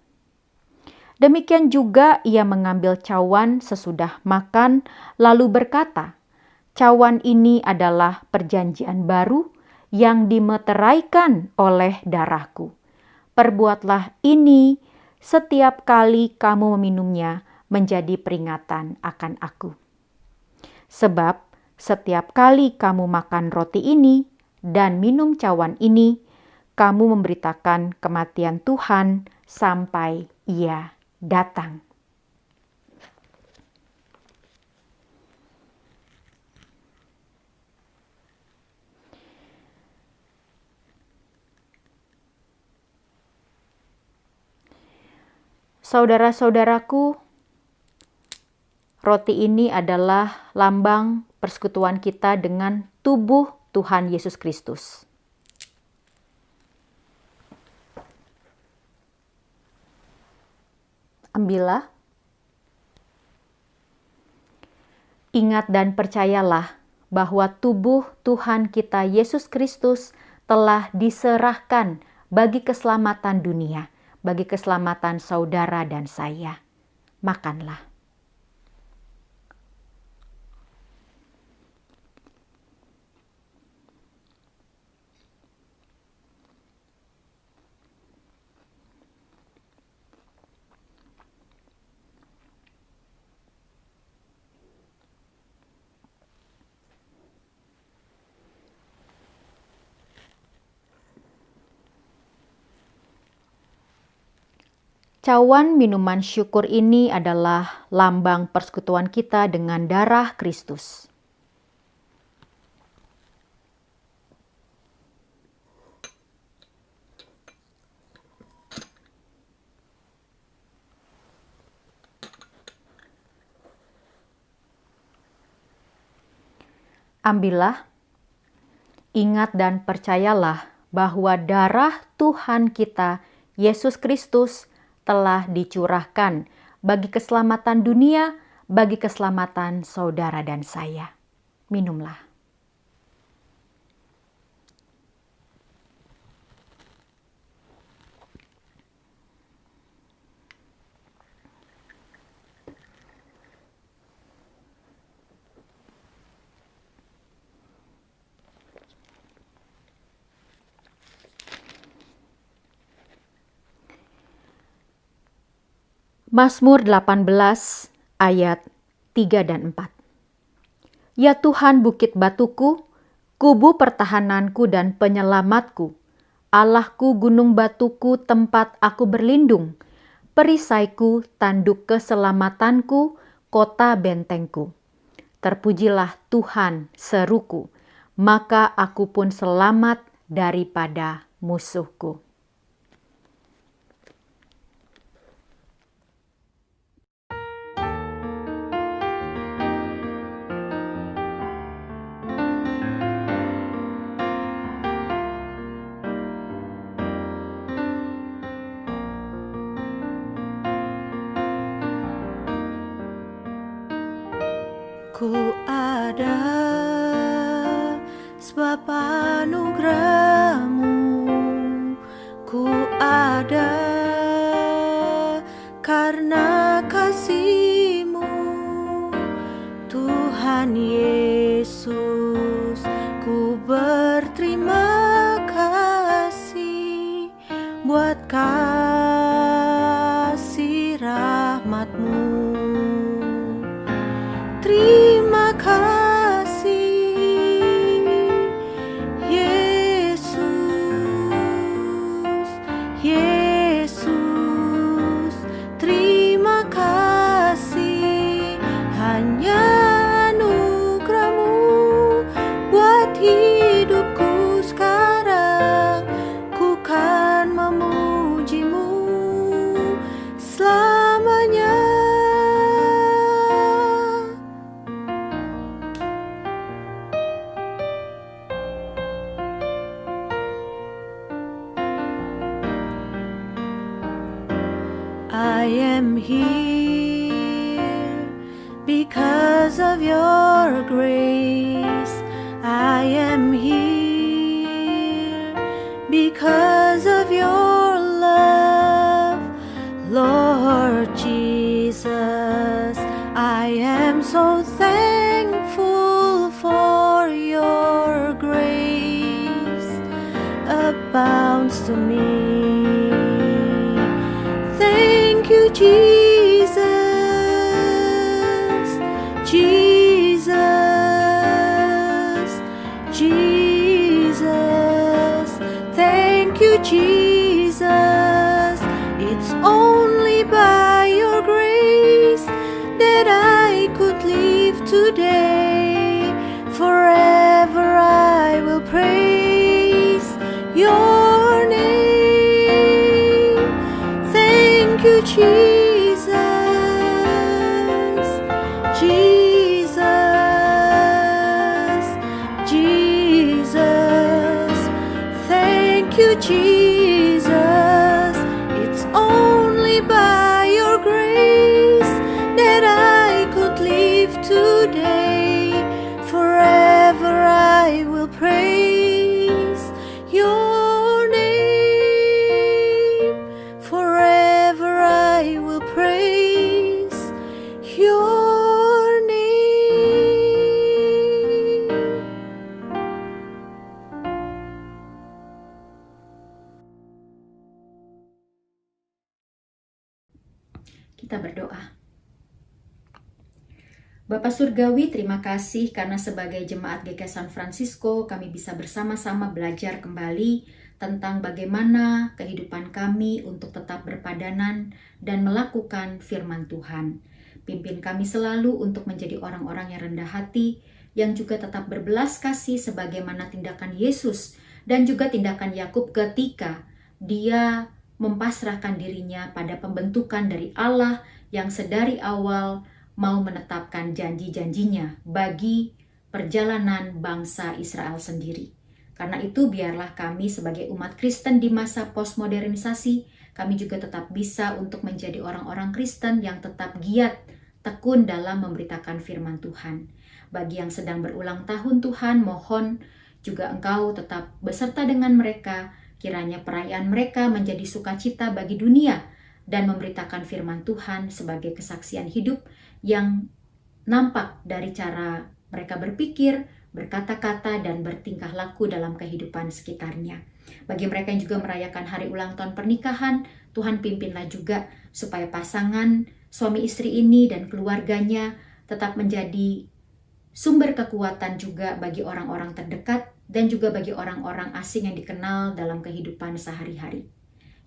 Demikian juga Ia mengambil cawan sesudah makan, lalu berkata, "Cawan ini adalah perjanjian baru yang dimeteraikan oleh darahku. Perbuatlah ini setiap kali kamu meminumnya menjadi peringatan akan aku. Sebab setiap kali kamu makan roti ini dan minum cawan ini, kamu memberitakan kematian Tuhan sampai Ia datang." Saudara-saudaraku, roti ini adalah lambang persekutuan kita dengan tubuh Tuhan Yesus Kristus. Ambillah. Ingat dan percayalah bahwa tubuh Tuhan kita Yesus Kristus telah diserahkan bagi keselamatan dunia, bagi keselamatan saudara dan saya. Makanlah. Cawan minuman syukur ini adalah lambang persekutuan kita dengan darah Kristus. Ambillah, ingat dan percayalah bahwa darah Tuhan kita, Yesus Kristus, telah dicurahkan bagi keselamatan dunia, bagi keselamatan saudara dan saya. Minumlah. Mazmur 18 ayat 3 dan 4. Ya Tuhan bukit batuku, kubu pertahananku dan penyelamatku, Allahku gunung batuku tempat aku berlindung, perisaiku tanduk keselamatanku, kota bentengku. Terpujilah Tuhan, seruku, maka aku pun selamat daripada musuhku. Ku ada sebab anugerah-Mu, ku ada karena kasih-Mu, Tuhan Yesus. Ku berterima kasih buat kasih rahmat-Mu. Terima kasih Yesus, Yesus. Terima kasih, hanya anugerah-Mu buat hidupku sekarang. Ku kan memuji-Mu selamanya. I am here because of your grace. I am here because of your love, Lord Jesus. I am so thankful for your grace abounds to me. Thank you, Jesus, Jesus, Jesus. Thank you, Jesus. It's only by your grace that I could live today. Forever I will praise your name. Thank you, Jesus, Jesus, Jesus. Thank you, Jesus. It's only by your grace that I could live today. Forever I will praise your name. Forever I will praise your name. Kita berdoa. Bapa Surgawi, terima kasih karena sebagai jemaat GKI San Francisco kami bisa bersama-sama belajar kembali tentang bagaimana kehidupan kami untuk tetap berpadanan dan melakukan firman Tuhan. Pimpin kami selalu untuk menjadi orang-orang yang rendah hati, yang juga tetap berbelas kasih sebagaimana tindakan Yesus dan juga tindakan Yakub ketika dia mempasrahkan dirinya pada pembentukan dari Allah yang sedari awal mau menetapkan janji-janjinya bagi perjalanan bangsa Israel sendiri. Karena itu biarlah kami sebagai umat Kristen di masa postmodernisasi, kami juga tetap bisa untuk menjadi orang-orang Kristen yang tetap giat, tekun dalam memberitakan firman Tuhan. Bagi yang sedang berulang tahun Tuhan, mohon juga Engkau tetap beserta dengan mereka, kiranya perayaan mereka menjadi sukacita bagi dunia dan memberitakan firman Tuhan sebagai kesaksian hidup yang nampak dari cara mereka berpikir, berkata-kata, dan bertingkah laku dalam kehidupan sekitarnya. Bagi mereka yang juga merayakan hari ulang tahun pernikahan, Tuhan pimpinlah juga supaya pasangan suami istri ini dan keluarganya tetap menjadi sumber kekuatan juga bagi orang-orang terdekat dan juga bagi orang-orang asing yang dikenal dalam kehidupan sehari-hari.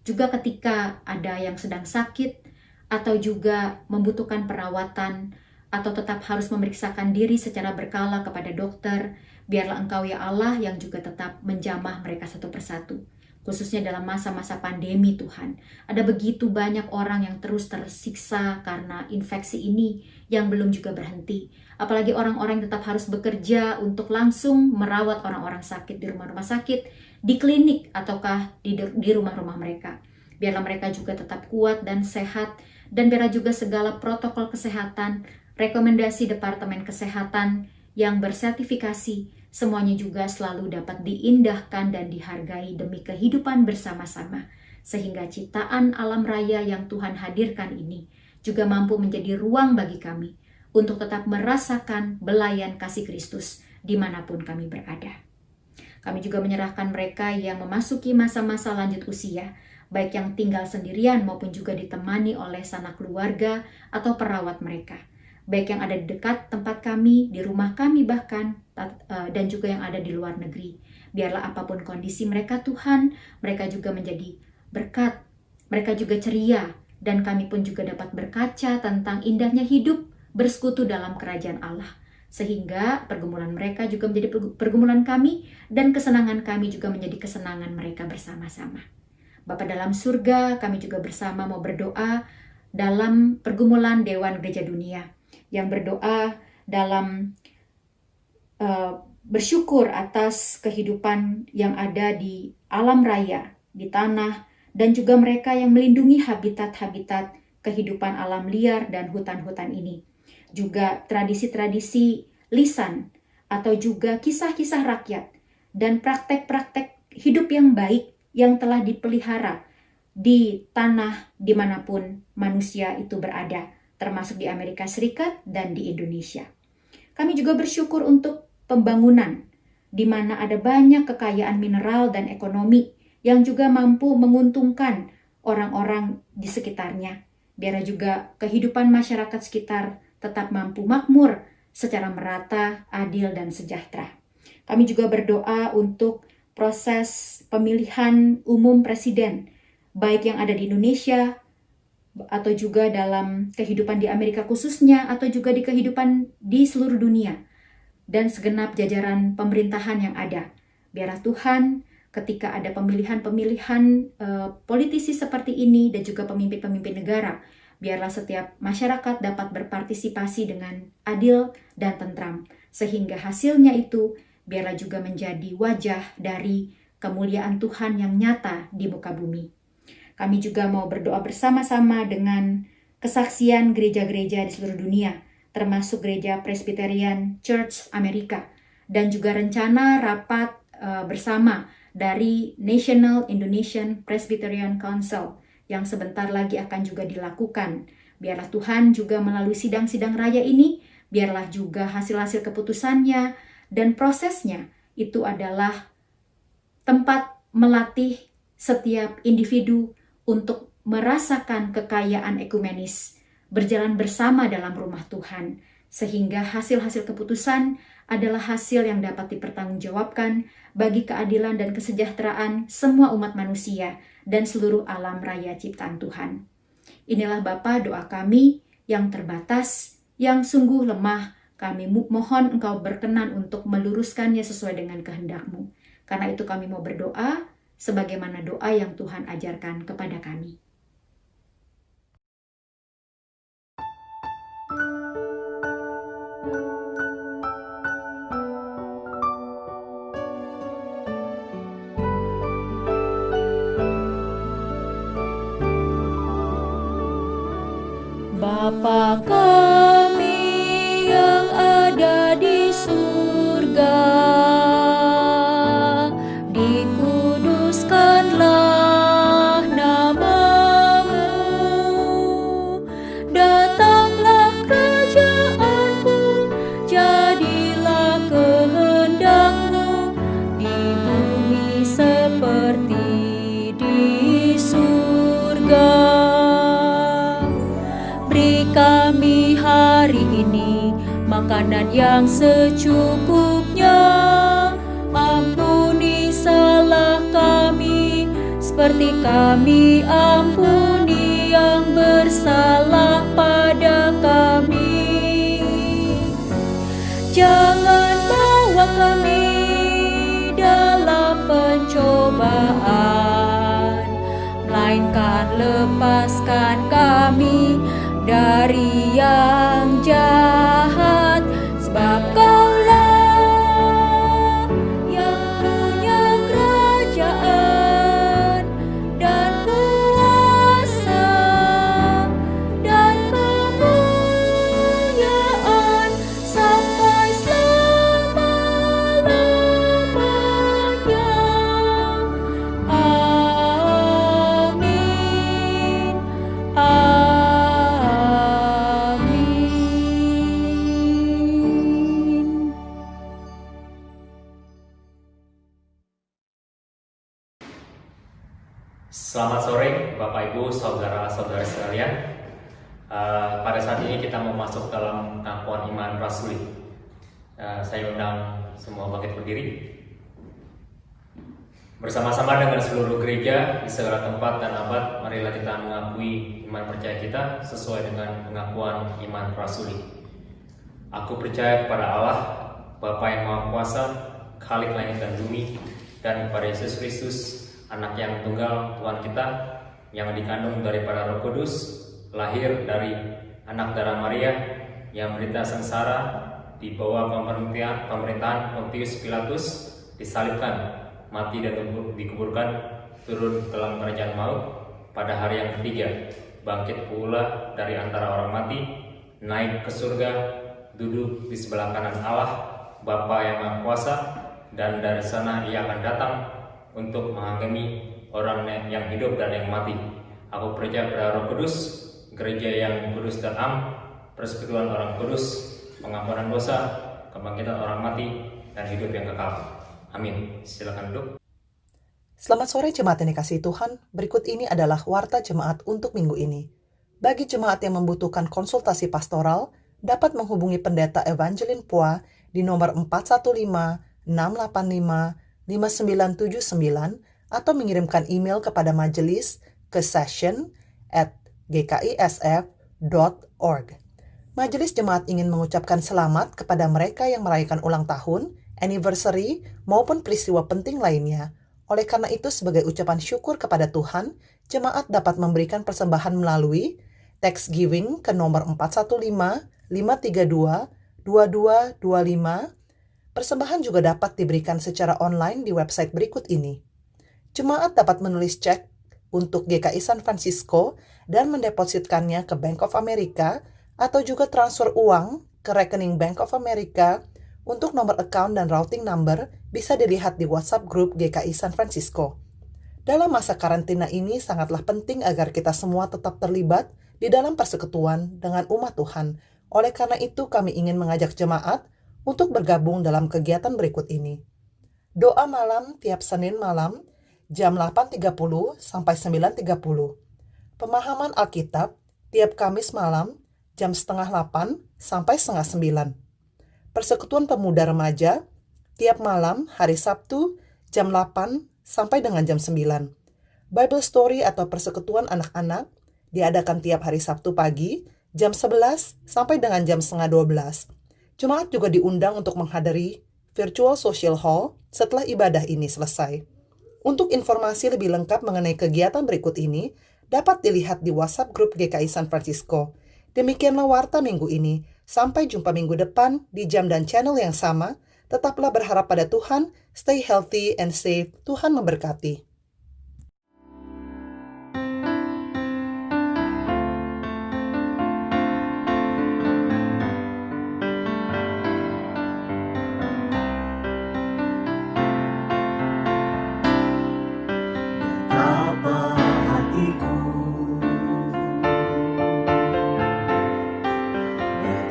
Juga ketika ada yang sedang sakit atau juga membutuhkan perawatan atau tetap harus memeriksakan diri secara berkala kepada dokter, biarlah Engkau ya Allah yang juga tetap menjamah mereka satu persatu. Khususnya dalam masa-masa pandemi Tuhan. Ada begitu banyak orang yang terus tersiksa karena infeksi ini yang belum juga berhenti. Apalagi orang-orang yang tetap harus bekerja untuk langsung merawat orang-orang sakit di rumah-rumah sakit, di klinik ataukah di rumah-rumah mereka. Biarlah mereka juga tetap kuat dan sehat, dan biarlah juga segala protokol kesehatan, rekomendasi Departemen Kesehatan yang bersertifikasi, semuanya juga selalu dapat diindahkan dan dihargai demi kehidupan bersama-sama, sehingga ciptaan alam raya yang Tuhan hadirkan ini juga mampu menjadi ruang bagi kami untuk tetap merasakan belayan kasih Kristus dimanapun kami berada. Kami juga menyerahkan mereka yang memasuki masa-masa lanjut usia, baik yang tinggal sendirian maupun juga ditemani oleh sanak keluarga atau perawat mereka, baik yang ada di dekat tempat kami, di rumah kami bahkan, dan juga yang ada di luar negeri. Biarlah apapun kondisi mereka Tuhan, mereka juga menjadi berkat, mereka juga ceria, dan kami pun juga dapat berkaca tentang indahnya hidup bersekutu dalam kerajaan Allah. Sehingga pergumulan mereka juga menjadi pergumulan kami, dan kesenangan kami juga menjadi kesenangan mereka bersama-sama. Bapa dalam surga, kami juga bersama mau berdoa dalam pergumulan Dewan Gereja Dunia, yang berdoa dalam bersyukur atas kehidupan yang ada di alam raya, di tanah, dan juga mereka yang melindungi habitat-habitat kehidupan alam liar dan hutan-hutan ini. Juga tradisi-tradisi lisan atau juga kisah-kisah rakyat dan praktek-praktek hidup yang baik yang telah dipelihara di tanah dimanapun manusia itu berada, termasuk di Amerika Serikat dan di Indonesia. Kami juga bersyukur untuk pembangunan, di mana ada banyak kekayaan mineral dan ekonomi yang juga mampu menguntungkan orang-orang di sekitarnya. Biar juga kehidupan masyarakat sekitar tetap mampu makmur secara merata, adil, dan sejahtera. Kami juga berdoa untuk proses pemilihan umum presiden, baik yang ada di Indonesia, atau juga dalam kehidupan di Amerika khususnya, atau juga di kehidupan di seluruh dunia, dan segenap jajaran pemerintahan yang ada. Biarlah Tuhan, ketika ada pemilihan-pemilihan politisi seperti ini dan juga pemimpin-pemimpin negara, biarlah setiap masyarakat dapat berpartisipasi dengan adil dan tentram, sehingga hasilnya itu biarlah juga menjadi wajah dari kemuliaan Tuhan yang nyata di muka bumi. Kami juga mau berdoa bersama-sama dengan kesaksian gereja-gereja di seluruh dunia, termasuk Gereja Presbyterian Church Amerika, dan juga rencana rapat bersama dari National Indonesian Presbyterian Council yang sebentar lagi akan juga dilakukan. Biarlah Tuhan juga melalui sidang-sidang raya ini, biarlah juga hasil-hasil keputusannya dan prosesnya itu adalah tempat melatih setiap individu untuk merasakan kekayaan ekumenis, berjalan bersama dalam rumah Tuhan, sehingga hasil-hasil keputusan adalah hasil yang dapat dipertanggungjawabkan bagi keadilan dan kesejahteraan semua umat manusia dan seluruh alam raya ciptaan Tuhan. Inilah Bapa doa kami yang terbatas, yang sungguh lemah. Kami mohon Engkau berkenan untuk meluruskannya sesuai dengan kehendak-Mu. Karena itu kami mau berdoa sebagaimana doa yang Tuhan ajarkan kepada kami. Bapa kami yang ada di surga, dikuduskanlah nama-Mu, datanglah kerajaan-Mu, jadilah kehendak-Mu di bumi seperti di surga. Beri kami hari ini makanan yang secukupnya. Ampuni salah kami seperti kami ampuni yang bersalah pada kami. Jangan bawa kami dalam pencobaan, melainkan lepaskan kami dari yang jahat, sebab Kaulah yang punya kerajaan dan kuasa dan kemuliaan sampai selama-lamanya. Amin. Amin. Selamat sore Bapak Ibu, saudara-saudara sekalian. Pada saat ini kita mau masuk dalam pengakuan iman rasuli. Saya undang semua bangkit berdiri. Bersama-sama dengan seluruh gereja di segala tempat dan abad, marilah kita mengakui iman percaya kita sesuai dengan pengakuan iman rasuli. Aku percaya kepada Allah, Bapa yang Maha Kuasa, Khalik langit dan bumi, dan kepada Yesus Kristus, Anak yang tunggal Tuhan kita, yang dikandung daripada Roh Kudus, lahir dari anak darah Maria, yang menderita sengsara di bawah pemerintahan Pontius Pilatus, disalibkan, mati dan dikuburkan, turun ke dalam kerajaan maut, pada hari yang ketiga bangkit pula dari antara orang mati, naik ke surga, duduk di sebelah kanan Allah Bapa yang Maha Kuasa, dan dari sana Ia akan datang untuk menghakimi orang yang hidup dan yang mati. Aku percaya pada Roh Kudus, gereja yang kudus dan am, persekutuan orang kudus, pengampunan dosa, kebangkitan orang mati, dan hidup yang kekal. Amin. Silakan duduk. Selamat sore jemaat yang dikasihi Tuhan. Berikut ini adalah warta jemaat untuk minggu ini. Bagi jemaat yang membutuhkan konsultasi pastoral, dapat menghubungi Pendeta Evangeline Pua di nomor 415-685-5979 atau mengirimkan email kepada majelis ke session@gkisf.org. Majelis Jemaat ingin mengucapkan selamat kepada mereka yang merayakan ulang tahun, anniversary, maupun peristiwa penting lainnya. Oleh karena itu, sebagai ucapan syukur kepada Tuhan, jemaat dapat memberikan persembahan melalui Thanksgiving ke nomor 415-532-2225. Persembahan juga dapat diberikan secara online di website berikut ini. Jemaat dapat menulis cek untuk GKI San Francisco dan mendepositkannya ke Bank of America, atau juga transfer uang ke rekening Bank of America. Untuk nomor account dan routing number bisa dilihat di WhatsApp grup GKI San Francisco. Dalam masa karantina ini sangatlah penting agar kita semua tetap terlibat di dalam persekutuan dengan umat Tuhan. Oleh karena itu kami ingin mengajak jemaat untuk bergabung dalam kegiatan berikut ini. Doa malam tiap Senin malam jam 8.30 sampai 9.30. Pemahaman Alkitab tiap Kamis malam jam 7:30 sampai 8:30. Persekutuan Pemuda Remaja tiap malam hari Sabtu jam 8 sampai dengan jam 9. Bible Story atau persekutuan anak-anak diadakan tiap hari Sabtu pagi jam 11 sampai dengan jam 11:30. Jemaat juga diundang untuk menghadiri virtual social hall setelah ibadah ini selesai. Untuk informasi lebih lengkap mengenai kegiatan berikut ini, dapat dilihat di WhatsApp grup GKI San Francisco. Demikianlah warta minggu ini. Sampai jumpa minggu depan di jam dan channel yang sama. Tetaplah berharap pada Tuhan, stay healthy and safe. Tuhan memberkati.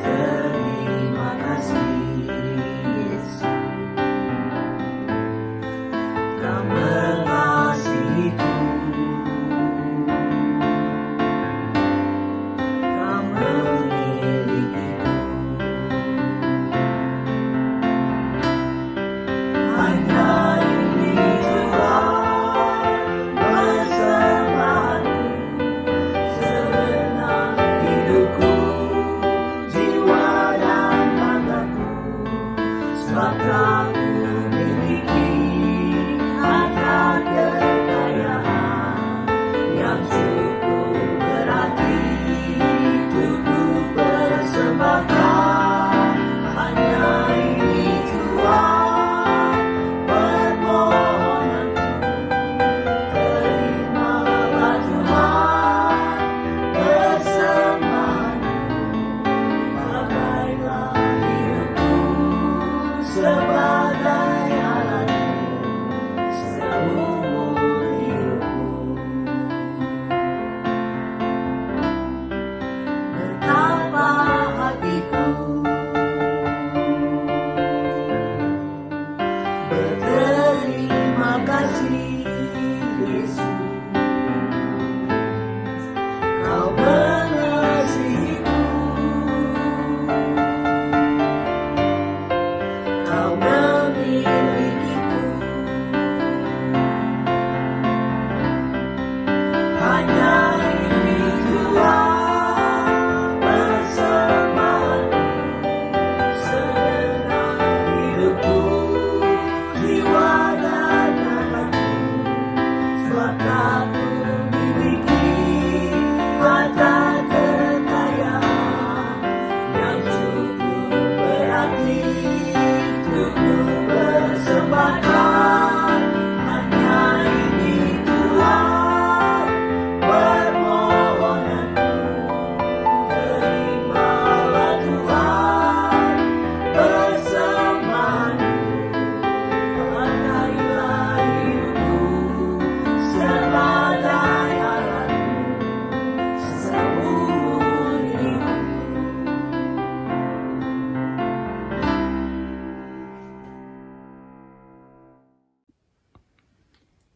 Terima kasih Yesus.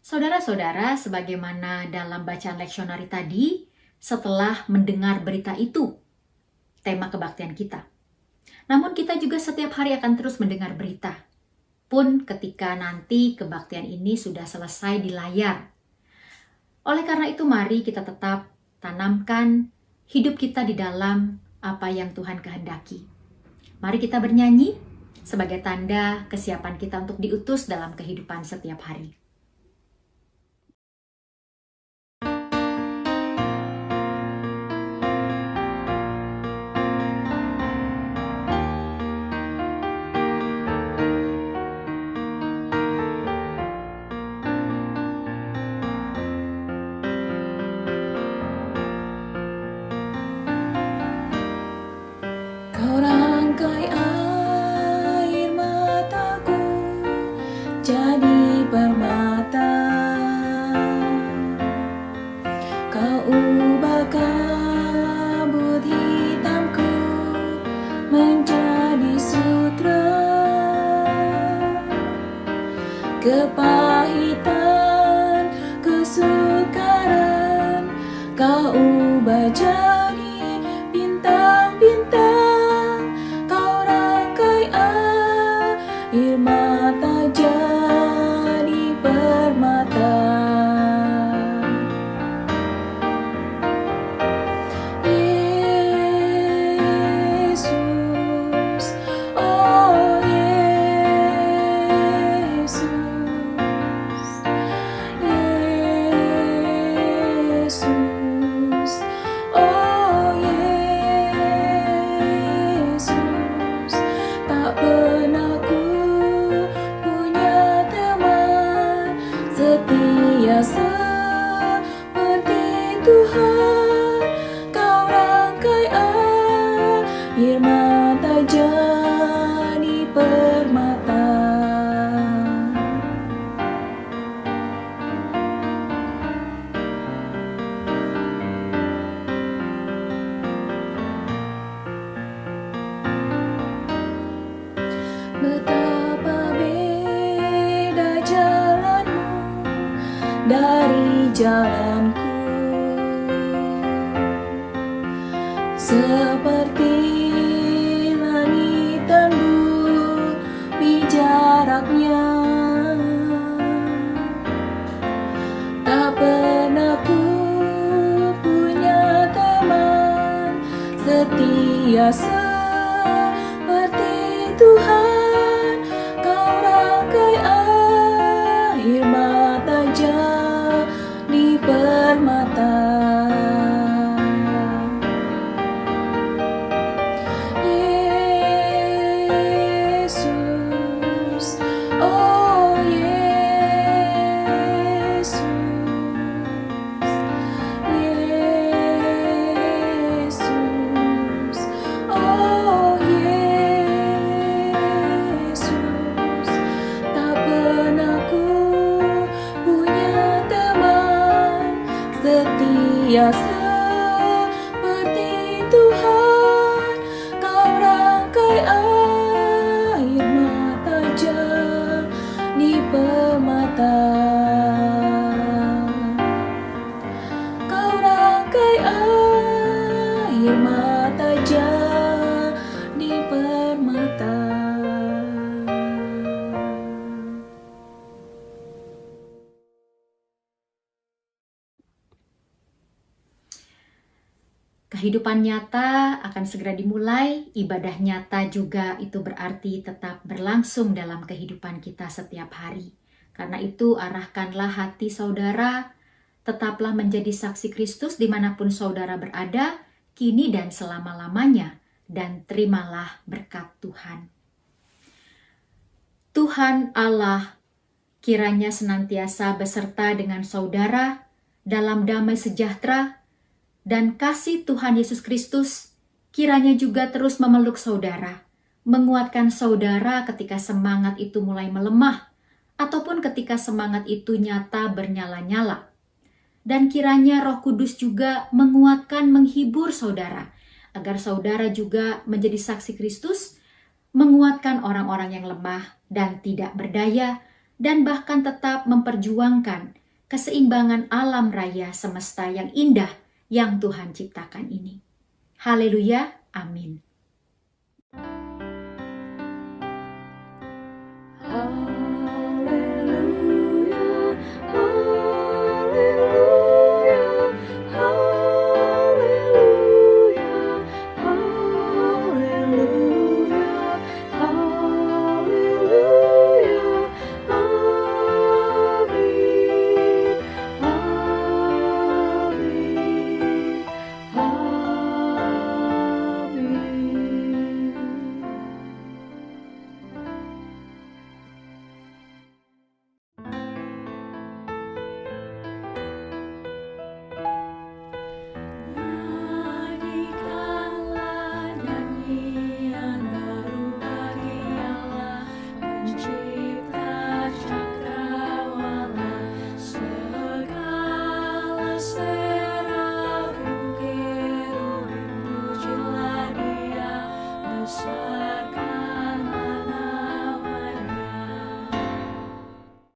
Saudara-saudara, sebagaimana dalam bacaan leksionari tadi, setelah mendengar berita itu, tema kebaktian kita. Namun kita juga setiap hari akan terus mendengar berita, pun ketika nanti kebaktian ini sudah selesai di layar. Oleh karena itu, mari kita tetap tanamkan hidup kita di dalam apa yang Tuhan kehendaki. Mari kita bernyanyi sebagai tanda kesiapan kita untuk diutus dalam kehidupan setiap hari. Kau rangkai air mataku jadi permata. Kau ubah kabut hitamku menjadi sutra. Kepahitan, kesukaran kau ubah jadi bintang-bintang. Kau rangkai air mata jadi permata. Yesus, oh Yesus, Yesus, oh Yesus. Tak pernah ku punya teman setia seperti Tuhan. Kau rangkai air mata jadi permata. Betapa beda jalanmu dari jalanku, seperti langit dan bumi jaraknya. Tak pernah ku punya teman setia seperti Tuhan. Kau rangkai air mata jadi permata. Yesus, oh Yesus, Yesus, oh Yesus. Tak pernah ku punya teman setia seperti Tuhan. Kau rangkai air mata jadi permata. Kau rangkai air mata jadi permata. Kehidupan nyata akan segera dimulai, ibadah nyata juga itu berarti tetap berlangsung dalam kehidupan kita setiap hari. Karena itu arahkanlah hati saudara, tetaplah menjadi saksi Kristus dimanapun saudara berada, kini dan selama-lamanya, dan terimalah berkat Tuhan. Tuhan Allah kiranya senantiasa beserta dengan saudara dalam damai sejahtera, dan kasih Tuhan Yesus Kristus kiranya juga terus memeluk saudara, menguatkan saudara ketika semangat itu mulai melemah, ataupun ketika semangat itu nyata bernyala-nyala. Dan kiranya Roh Kudus juga menguatkan, menghibur saudara, agar saudara juga menjadi saksi Kristus, menguatkan orang-orang yang lemah dan tidak berdaya, dan bahkan tetap memperjuangkan keseimbangan alam raya semesta yang indah yang Tuhan ciptakan ini. Haleluya, amin.